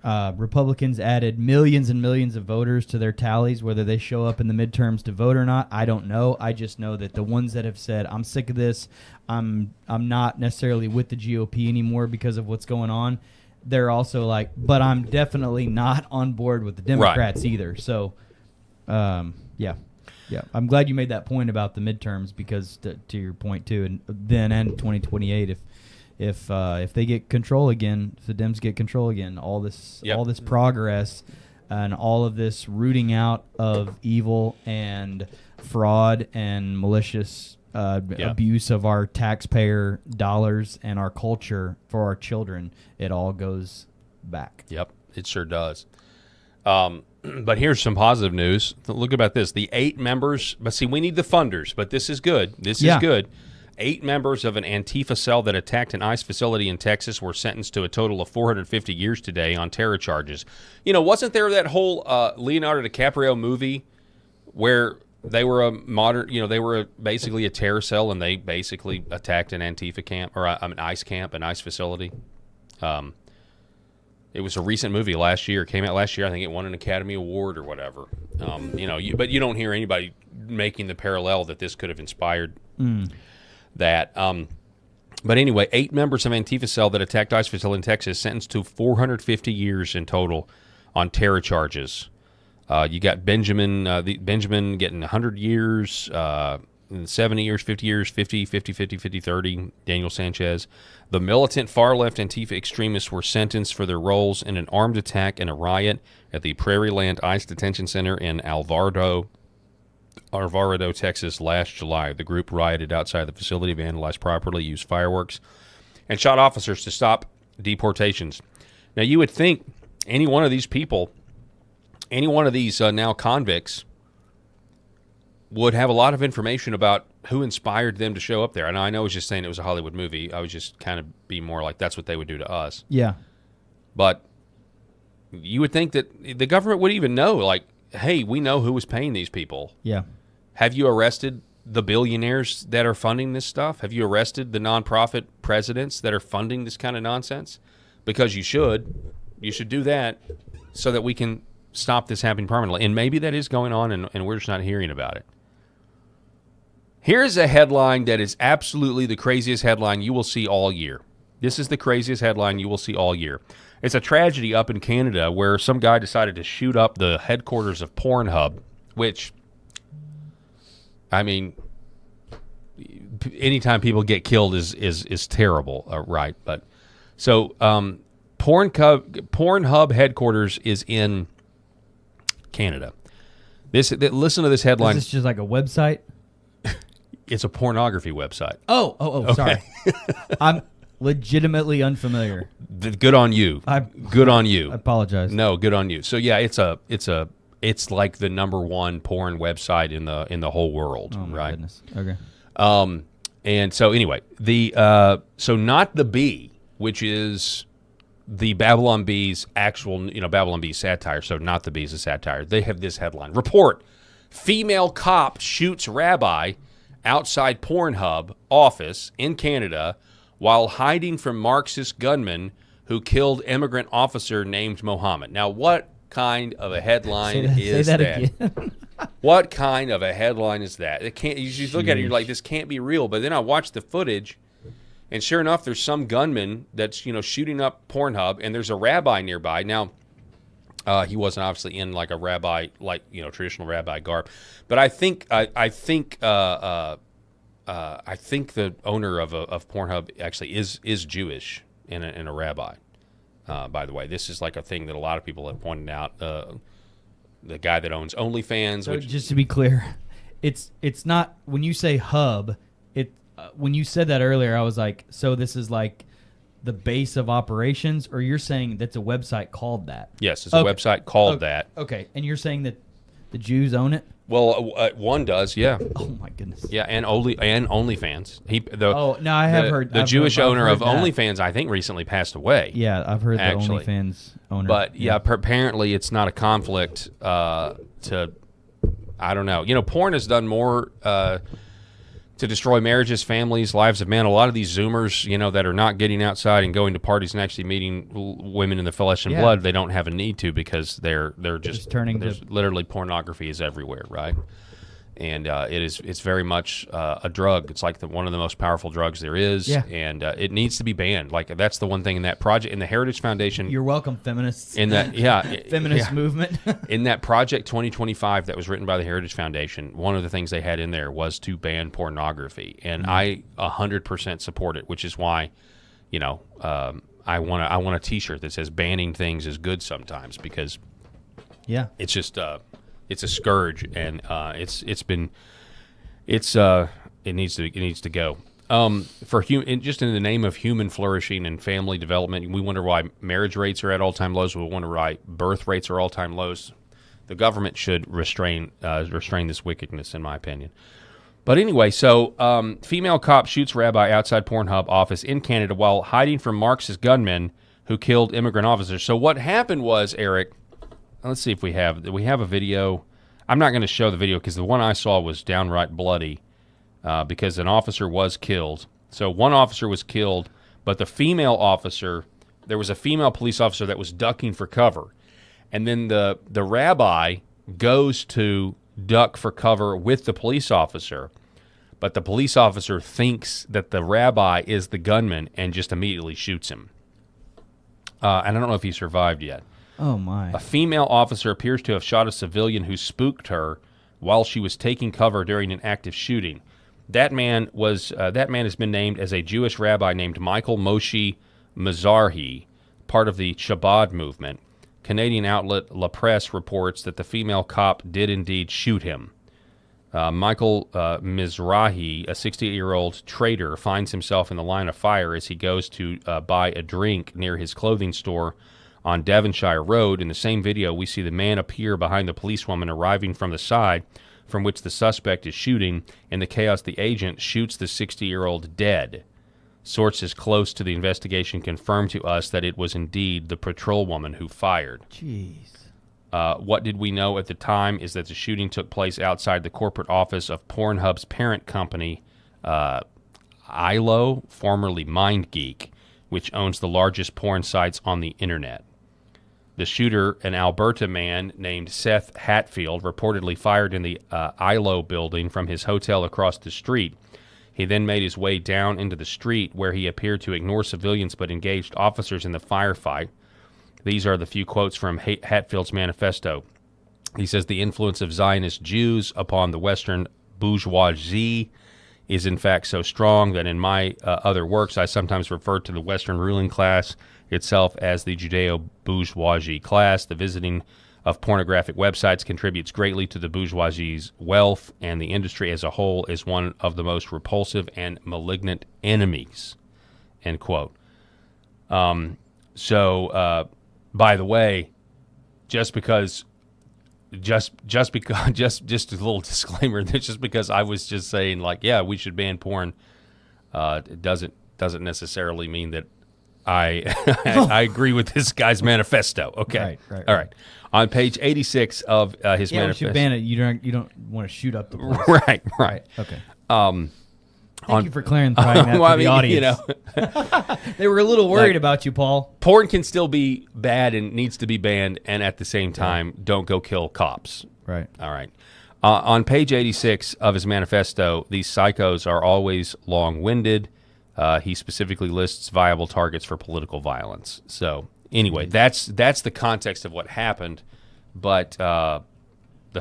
Republicans added millions and millions of voters to their tallies. Whether they show up in the midterms to vote or not, I don't know. I just know that the ones that have said, I'm sick of this, I'm not necessarily with the GOP anymore because of what's going on, they're also like, but I'm definitely not on board with the Democrats either. So, yeah. I'm glad you made that point about the midterms because, to your point too, and then 2028, if they get control again, if the Dems get control again, all this progress and all of this rooting out of evil and fraud and malicious abuse of our taxpayer dollars and our culture for our children, it all goes back. Yep, it sure does. But here's some positive news. Look about this. The 8 members, but see, we need the funders, but this is good. This is good. 8 members of an Antifa cell that attacked an ICE facility in Texas were sentenced to a total of 450 years today on terror charges. You know, wasn't there that whole Leonardo DiCaprio movie where they were a modern, you know, they were basically a terror cell and they basically attacked an Antifa camp or an ICE camp, an ICE facility? It was a recent movie last year. It came out last year. I think it won an Academy Award or whatever. You know, but you don't hear anybody making the parallel that this could have inspired that. But anyway, 8 members of Antifa cell that attacked ICE facility in Texas sentenced to 450 years in total on terror charges. You got Benjamin getting 100 years, 70 years, 50 years, 50, 50, 50, 50, 30, Daniel Sanchez. The militant far-left Antifa extremists were sentenced for their roles in an armed attack and a riot at the Prairie Land ICE Detention Center in Alvarado, Texas last July. The group rioted outside the facility, vandalized property, used fireworks, and shot officers to stop deportations. Now, you would think any one of these people, any one of these now convicts, would have a lot of information about who inspired them to show up there. And I know I was just saying it was a Hollywood movie. I was just kind of be more like that's what they would do to us. Yeah. But you would think that the government would even know, like, hey, we know who was paying these people. Yeah. Have you arrested the billionaires that are funding this stuff? Have you arrested the nonprofit presidents that are funding this kind of nonsense? Because you should. You should do that so that we can stop this happening permanently. And maybe that is going on and we're just not hearing about it. Here's a headline that is absolutely the craziest headline you will see all year. This is the craziest headline you will see all year. It's a tragedy up in Canada where some guy decided to shoot up the headquarters of Pornhub, which, I mean, anytime people get killed is terrible, right? But so Pornhub headquarters is in Canada. Listen to this headline. Is this just like a website? It's a pornography website. Oh, Okay. Sorry. I'm legitimately unfamiliar. Good on you. Good on you. I apologize. No, good on you. So yeah, it's like the #1 porn website in the whole world, Oh my right? goodness. Okay. And so anyway, so not the Bee, which is the Babylon Bee's actual, Babylon Bee satire. So not the Bee's a satire. They have this headline: report: female cop shoots rabbi outside Pornhub office in Canada while hiding from Marxist gunman who killed immigrant officer named Mohammed. Now, what kind of a headline is that? Again. What kind of a headline is that? It can't. You just look at it, you're like, this can't be real. But then I watched the footage, and sure enough, there's some gunman that's shooting up Pornhub, and there's a rabbi nearby. Now, he wasn't obviously in like a rabbi, traditional rabbi garb, but I think the owner of Pornhub actually is Jewish and a rabbi. By the way, this is like a thing that a lot of people have pointed out. The guy that owns OnlyFans. So just to be clear, it's not when you say hub. When you said that earlier, I was like, so this is like the base of operations, or you're saying that's a website called that? Yes, it's a website called that. Okay, and you're saying that the Jews own it? Well, one does, yeah. Oh my goodness. Yeah, and OnlyFans. I have heard the Jewish owner of OnlyFans. I think recently passed away. Yeah, I've heard the OnlyFans owner. But yeah, apparently it's not a conflict. I don't know. Porn has done more to destroy marriages, families, lives of men. A lot of these Zoomers, that are not getting outside and going to parties and actually meeting women in the flesh and blood, they don't have a need to because they're just turning. There's literally pornography is everywhere, right? And it's very much a drug. It's like one of the most powerful drugs there is, and it needs to be banned. Like that's the one thing in that project in the Heritage Foundation. You're welcome, feminists. In that, feminist movement. In that Project 2025 that was written by the Heritage Foundation, one of the things they had in there was to ban pornography, and I 100% support it. Which is why, I want a T-shirt that says "Banning things is good sometimes," because Yeah. It's just it's a scourge, and it needs to go. Just in the name of human flourishing and family development, we wonder why marriage rates are at all-time lows. We wonder why birth rates are all-time lows. The government should restrain this wickedness, in my opinion. But anyway, so female cop shoots rabbi outside Pornhub office in Canada while hiding from Marxist gunmen who killed immigrant officers. So what happened was, Eric, let's see if we have a video. I'm not going to show the video because the one I saw was downright bloody. Because an officer was killed. So one officer was killed, but the female officer, there was a female police officer that was ducking for cover. And then the rabbi goes to duck for cover with the police officer, but the police officer thinks that the rabbi is the gunman and just immediately shoots him. And I don't know if he survived yet. Oh, my. A female officer appears to have shot a civilian who spooked her while she was taking cover during an active shooting. That man has been named as a Jewish rabbi named Michael Moshe Mizrahi, part of the Chabad movement. Canadian outlet La Presse reports that the female cop did indeed shoot him. Michael Mizrahi, a 68-year-old trader, finds himself in the line of fire as he goes to buy a drink near his clothing store on Devonshire Road. In the same video, we see the man appear behind the policewoman arriving from the side from which the suspect is shooting. In the chaos, the agent shoots the 60-year-old dead. Sources close to the investigation confirmed to us that it was indeed the patrol woman who fired. Jeez. What did we know at the time is that the shooting took place outside the corporate office of Pornhub's parent company, ILO, formerly MindGeek, which owns the largest porn sites on the internet. The shooter, an Alberta man named Seth Hatfield, reportedly fired in the ILO building from his hotel across the street. He then made his way down into the street where he appeared to ignore civilians but engaged officers in the firefight. These are the few quotes from Hatfield's manifesto. He says, "The influence of Zionist Jews upon the Western bourgeoisie is in fact so strong that in my other works I sometimes refer to the Western ruling class itself as the Judeo-bourgeoisie class. The visiting of pornographic websites contributes greatly to the bourgeoisie's wealth, and the industry as a whole is one of the most repulsive and malignant enemies." End quote. By the way, just a little disclaimer, just because I was just saying, like, yeah, we should ban porn, it doesn't necessarily mean that I agree with this guy's manifesto. Okay. Right. All right. On page 86 of his manifesto. We should ban it. You don't want to shoot up the place. Right. Okay. Thank you for clarifying that well, for the audience. They were a little worried about you, Paul. Porn can still be bad and needs to be banned, and at the same time, don't go kill cops. Right. All right. On page 86 of his manifesto, these psychos are always long-winded. He specifically lists viable targets for political violence. So anyway, that's the context of what happened. But the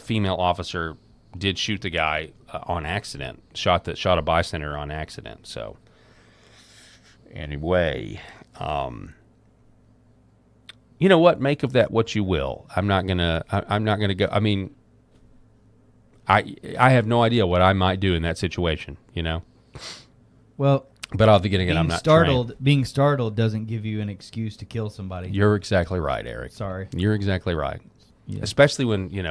female officer did shoot the guy on accident. Shot a bystander on accident. So anyway, you know what? Make of that what you will. I'm not gonna go. I mean, I have no idea what I might do in that situation. You know. Well. But I'll be getting it. I'm not trained. Being startled doesn't give you an excuse to kill somebody. You're exactly right, Eric. Sorry. You're exactly right. Yeah. Especially when you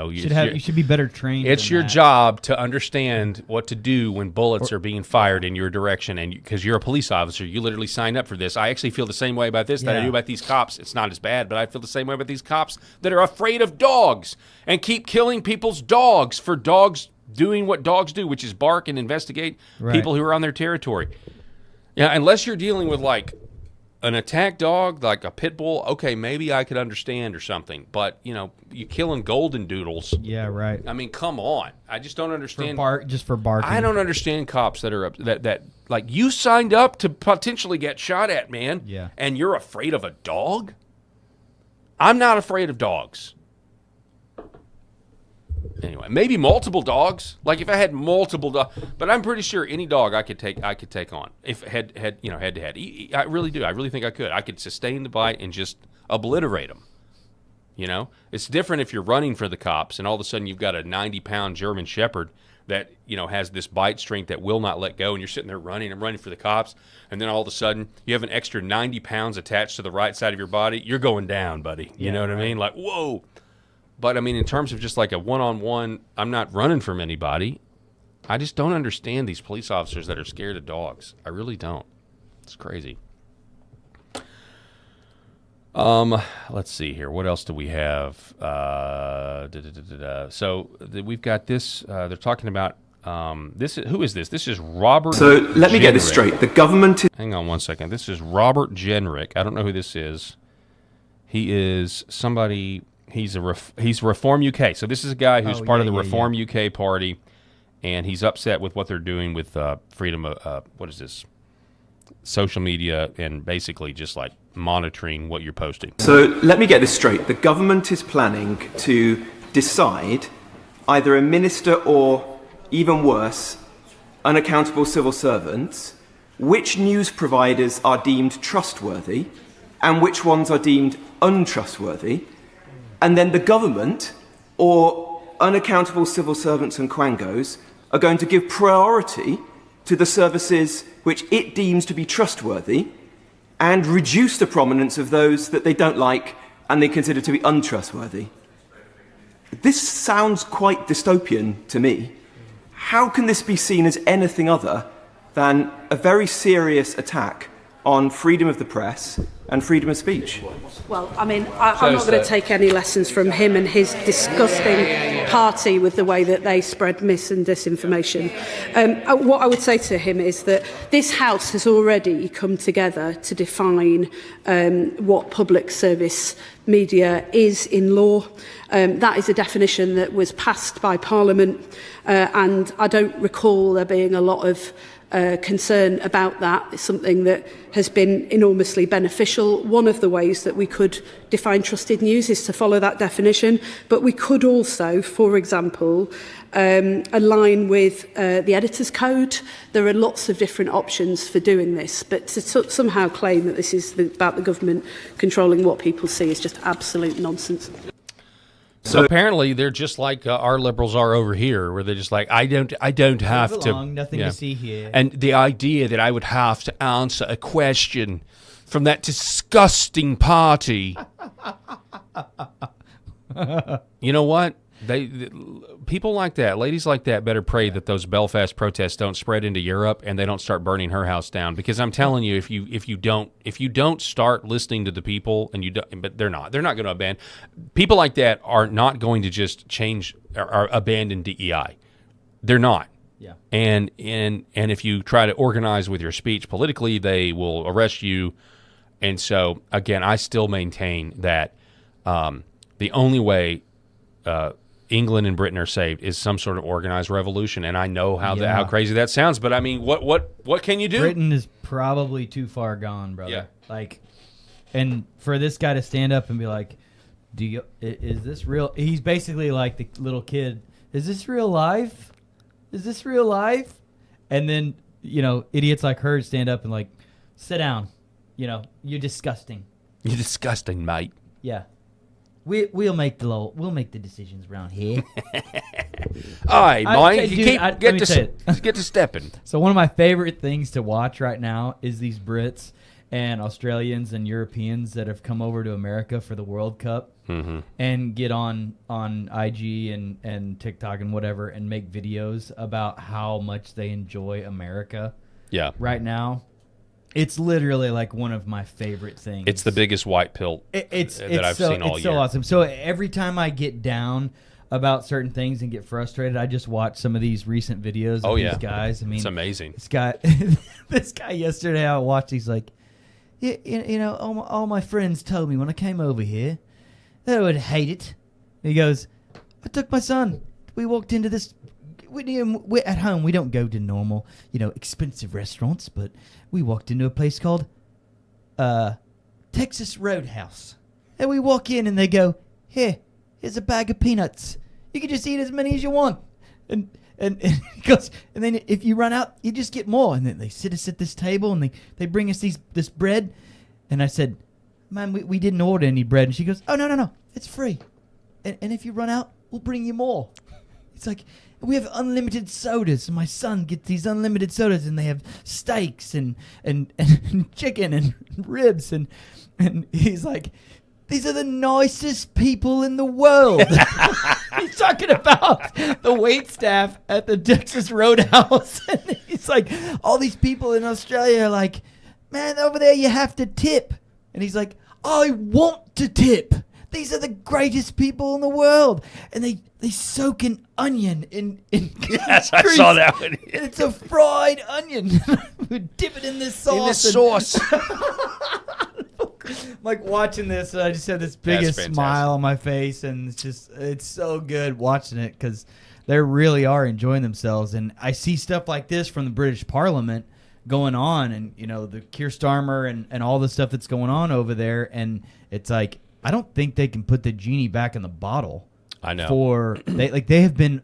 should be better trained. It's your job to understand what to do when bullets are being fired in your direction, and because you're a police officer, you literally signed up for this. I actually feel the same way about this that I do about these cops. It's not as bad, but I feel the same way about these cops that are afraid of dogs and keep killing people's dogs for dogs doing what dogs do, which is bark and investigate people who are on their territory. Yeah, unless you're dealing with like an attack dog, like a pit bull, okay, maybe I could understand or something. But, you're killing golden doodles. Yeah, right. I mean, come on. I just don't understand. Just for barking. I don't understand cops that are that like you signed up to potentially get shot at, man. Yeah. And you're afraid of a dog? I'm not afraid of dogs. Anyway, maybe multiple dogs. Like if I had multiple dogs, but I'm pretty sure any dog I could take on if head to head. I really do. I really think I could. I could sustain the bite and just obliterate them. You know, it's different if you're running for the cops and all of a sudden you've got a 90-pound German Shepherd that, you know, has this bite strength that will not let go, and you're sitting there running and running for the cops, and then all of a sudden you have an extra 90 pounds attached to the right side of your body. You're going down, buddy. You know what I mean? Like, whoa. But, I mean, in terms of just like a one-on-one, I'm not running from anybody. I just don't understand these police officers that are scared of dogs. I really don't. It's crazy. Let's see here. What else do we have? So we've got this. They're talking about this. Who is this? This is Robert. So let me get this Jenrick. straight. The government. Hang on one second. This is Robert Jenrick. I don't know who this is. He is somebody. He's Reform UK. So this is a guy who's part of the Reform UK party, and he's upset with what they're doing with freedom of what is this? Social media, and basically just like monitoring what you're posting. So let me get this straight. The government is planning to decide either a minister or, even worse, unaccountable civil servants, which news providers are deemed trustworthy and which ones are deemed untrustworthy. And then the government or unaccountable civil servants and quangos are going to give priority to the services which it deems to be trustworthy and reduce the prominence of those that they don't like and they consider to be untrustworthy. This sounds quite dystopian to me. How can this be seen as anything other than a very serious attack on freedom of the press and freedom of speech? Well, I mean, I'm not going to take any lessons from him and his disgusting party with the way that they spread mis and disinformation. What I would say to him is that this House has already come together to define what public service media is in law. That is a definition that was passed by Parliament, and I don't recall there being a lot of concern about that. It's something that has been enormously beneficial. One of the ways that we could define trusted news is to follow that definition, but we could also, for example, align with the editor's code. There are lots of different options for doing this, but to somehow claim that this is about the government controlling what people see is just absolute nonsense. So apparently they're just like our liberals are over here, where they're just like, I don't have to. Nothing to see here. And the idea that I would have to answer a question from that disgusting party. You know what? People like that, ladies like that, better pray that those Belfast protests don't spread into Europe and they don't start burning her house down. Because I'm telling you, if you don't start listening to the people, and you don't, but they're not going to abandon. People like that are not going to just change or abandon DEI. They're not. Yeah. And if you try to organize with your speech politically, they will arrest you. And so again, I still maintain that the only way England and Britain are saved is some sort of organized revolution, and I know how crazy that sounds, but I mean, what can you do? Britain is probably too far gone, brother. Yeah. Like, and for this guy to stand up and be like, is this real? He's basically like the little kid. Is this real life? Is this real life? And then, you know, idiots like her stand up and like, sit down. You know, you're disgusting. You're disgusting, mate. Yeah. We'll make the decisions around here. All right, Mike. Get to stepping. So one of my favorite things to watch right now is these Brits and Australians and Europeans that have come over to America for the World Cup and get on IG and TikTok and whatever and make videos about how much they enjoy America. Yeah. Right now. It's literally like one of my favorite things. It's the biggest white pill that I've seen all year. It's so awesome. So every time I get down about certain things and get frustrated, I just watch some of these recent videos of these guys. I mean, it's amazing. This guy yesterday I watched, he's like, you know, all my friends told me when I came over here that I would hate it. And he goes, I took my son. We walked into this. We're at home. We don't go to normal, expensive restaurants, but we walked into a place called Texas Roadhouse. And we walk in and they go, here's a bag of peanuts. You can just eat as many as you want. And he goes, and then if you run out, you just get more. And then they sit us at this table and they bring us this bread. And I said, man, we didn't order any bread. And she goes, oh, no, it's free. And if you run out, we'll bring you more. It's like, we have unlimited sodas. And my son gets these unlimited sodas, and they have steaks and chicken and ribs. And he's like, these are the nicest people in the world. He's talking about the waitstaff at the Texas Roadhouse. And he's like, all these people in Australia are like, man, over there you have to tip. And he's like, I want to tip. These are the greatest people in the world. And they soak an onion in yes, I saw that one. It's a fried onion. We dip it in this sauce. In this sauce. Like watching this, I just had this biggest smile on my face, and it's so good watching it because they really are enjoying themselves. And I see stuff like this from the British Parliament going on, and the Keir Starmer and all the stuff that's going on over there, and it's like I don't think they can put the genie back in the bottle. I know. They have been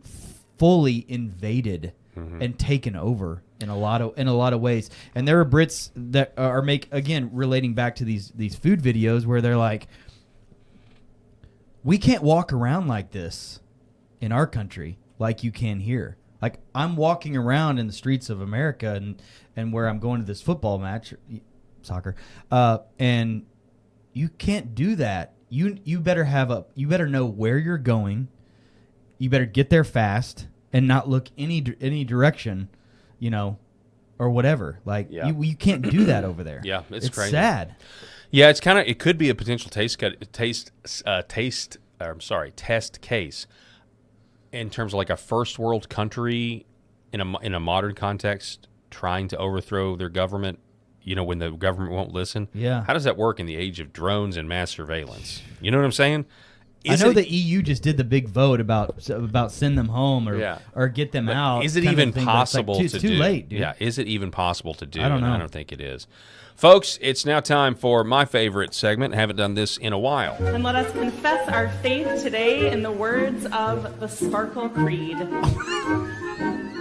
fully invaded and taken over in a lot of ways. And there are Brits that are relating back to these food videos where they're like, we can't walk around like this in our country like you can here. Like I'm walking around in the streets of America and where I'm going to this football match, soccer, and you can't do that. You better know where you're going. You better get there fast and not look any direction, or whatever. Like you can't do that over there. Yeah, it's crazy. Sad. Yeah, it could be a potential test case in terms of like a first world country in a modern context trying to overthrow their government. When the government won't listen. Yeah. How does that work in the age of drones and mass surveillance? You know what I'm saying? I know the EU just did the big vote about send them home or get them out. Is it even possible to do? It's too late, dude. Yeah, is it even possible to do? I don't know. I don't think it is. Folks, it's now time for my favorite segment. I haven't done this in a while. And let us confess our faith today in the words of the Sparkle Creed.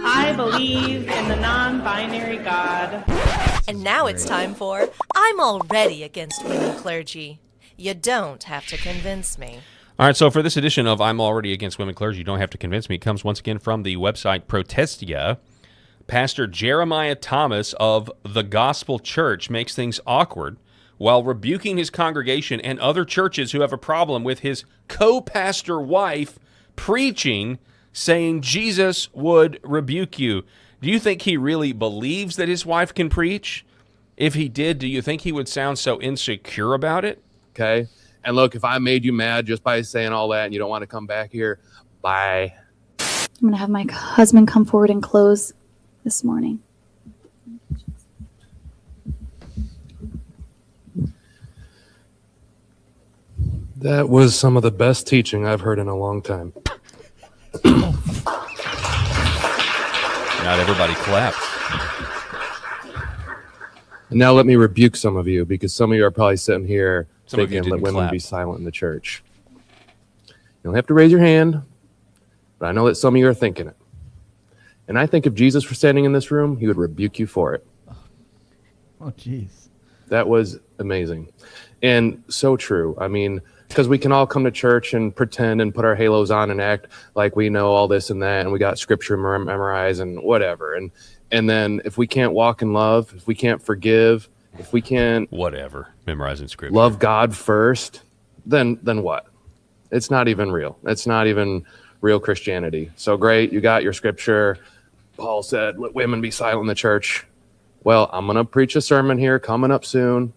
I believe in the non-binary God. And now it's time for I'm Already Against Women Clergy. You don't have to convince me. All right, so for this edition of I'm Already Against Women Clergy, you don't have to convince me, it comes once again from the website Protestia. Pastor Jeremiah Thomas of the Gospel Church makes things awkward while rebuking his congregation and other churches who have a problem with his co-pastor wife preaching, saying Jesus would rebuke you. Do you think he really believes that his wife can preach? If he did, do you think he would sound so insecure about it? Okay. And look, if I made you mad just by saying all that and you don't want to come back here, bye. I'm going to have my husband come forward and close this morning. That was some of the best teaching I've heard in a long time. Not everybody clapped. And now let me rebuke some of you, because some of you are probably sitting here thinking let women clap. be silent in the church. You don't have to raise your hand, but I know that some of you are thinking it. And I think if Jesus were standing in this room, he would rebuke you for it. Oh, jeez. That was amazing. And so true. I mean, because we can all come to church and pretend and put our halos on and act like we know all this and that, and we got scripture memorized and whatever. And then if we can't walk in love, if we can't forgive, if we can't memorizing scripture, love God first, then what? It's not even real. It's not even real Christianity. So great, you got your scripture. Paul said, let women be silent in the church. Well, I'm going to preach a sermon here coming up soon.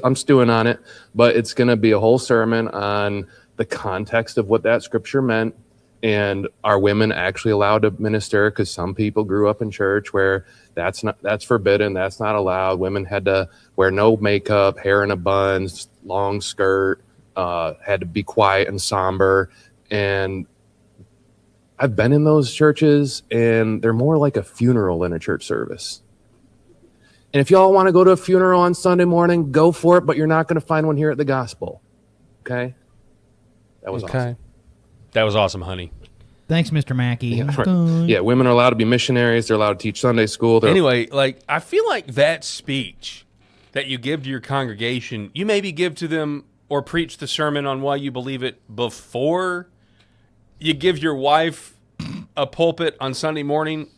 I'm stewing on it, but it's going to be a whole sermon on the context of what that scripture meant. And are women actually allowed to minister? Because some people grew up in church where that's forbidden. That's not allowed. Women had to wear no makeup, hair in a bun, long skirt, had to be quiet and somber. And I've been in those churches, and they're more like a funeral than a church service. And if y'all want to go to a funeral on Sunday morning, go for it, but you're not going to find one here at the Gospel. Okay? That was awesome. That was awesome, honey. Thanks, Mr. Mackey. Yeah, women are allowed to be missionaries. They're allowed to teach Sunday school. Anyway, I feel like that speech that you give to your congregation, you maybe give to them or preach the sermon on why you believe it before you give your wife a pulpit on Sunday morning.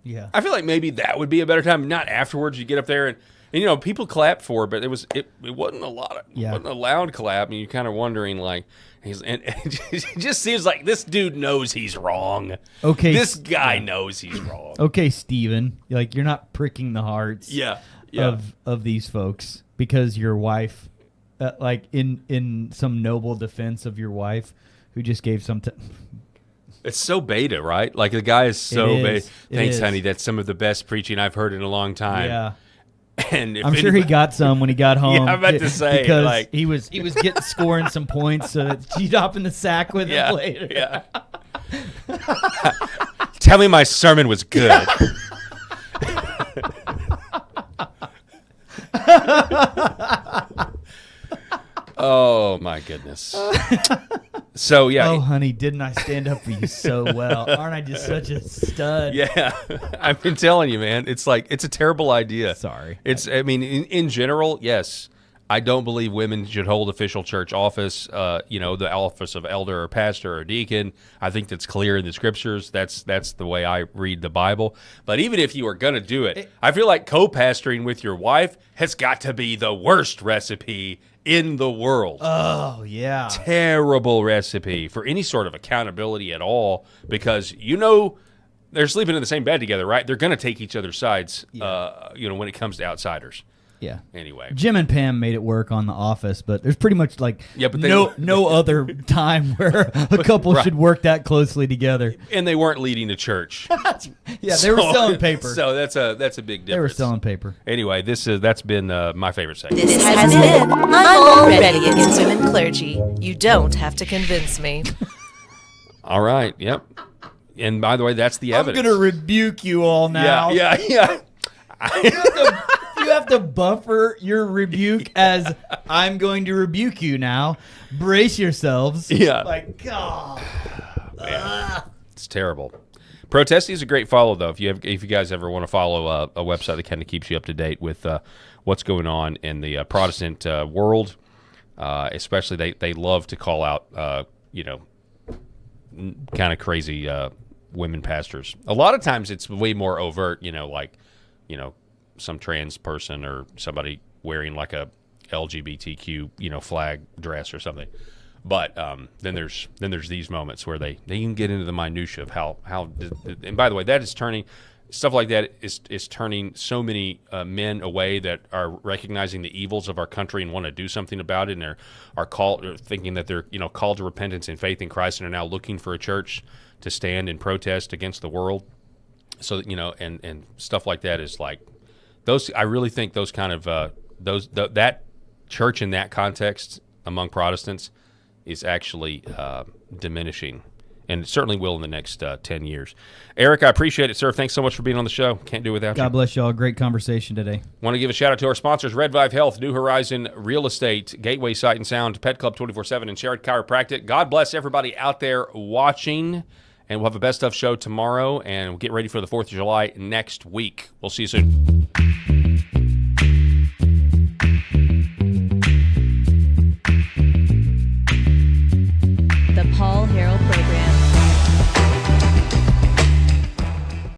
Yeah. I feel like maybe that would be a better time, not afterwards. You get up there and you know, people clapped for it, but it wasn't a lot of, it wasn't a loud clap, and you're kind of wondering, like, and it just seems like this dude knows he's wrong. Okay. This guy knows he's wrong. Okay, Steven, like, you're not pricking the hearts of these folks because your wife, like, in some noble defense of your wife who just gave some It's so beta, right? Like, the guy is so beta. Thanks, is. honey. That's some of the best preaching I've heard in a long time. Yeah. And I'm sure he got some when he got home. Yeah, I'm about to say, because like, he was scoring some points so that she'd hop in the sack with him later. Yeah. Tell me my sermon was good. Oh my goodness. So yeah. Oh honey, didn't I stand up for you so well? Aren't I just such a stud? Yeah. I've been telling you, man. It's like, it's a terrible idea. Sorry. I mean, in general, yes. I don't believe women should hold official church office, you know, the office of elder or pastor or deacon. I think that's clear in the scriptures. That's the way I read the Bible. But even if you are going to do it, I feel like co-pastoring with your wife has got to be the worst recipe in the world. Oh, yeah. Terrible recipe for any sort of accountability at all, because you know they're sleeping in the same bed together, right? They're going to take each other's sides, you know, when it comes to outsiders. Yeah. Anyway, Jim and Pam made it work on The Office, but there's pretty much like but no other time where a couple should work that closely together. And they weren't leading the church. Yeah, they were selling paper. So that's a big difference. They were selling paper. Anyway, that's been my favorite segment. This has been I'm already against women clergy. You don't have to convince me. All right. Yep. And by the way, that's the evidence. I'm going to rebuke you all now. Yeah. You have to buffer your rebuke as I'm going to rebuke you now. Brace yourselves. Yeah. Like, God. It's terrible. Protesty is a great follow, though. If you guys ever want to follow a website that kind of keeps you up to date with what's going on in the Protestant world, especially they love to call out, you know, kind of crazy women pastors. A lot of times it's way more overt, you know, like, you know, some trans person or somebody wearing like a LGBTQ, you know, flag dress or something. But then there's these moments where they can get into the minutia of how and by the way, that is turning stuff like that is turning so many men away that are recognizing the evils of our country and want to do something about it, and are called, thinking that they're, you know, called to repentance and faith in Christ, and are now looking for a church to stand and protest against the world. So, you know, and stuff like that is like those. I really think those kind of that church in that context among Protestants is actually diminishing, and it certainly will in the next 10 years. Eric, I appreciate it, sir. Thanks so much for being on the show. Can't do it without you. God bless y'all. Great conversation today. Want to give a shout out to our sponsors: Red Vive Health, New Horizon Real Estate, Gateway Sight and Sound, Pet Club 24/7, and Sherrod Chiropractic. God bless everybody out there watching, and we'll have a best of show tomorrow, and we'll get ready for the 4th of July next week. We'll see you soon.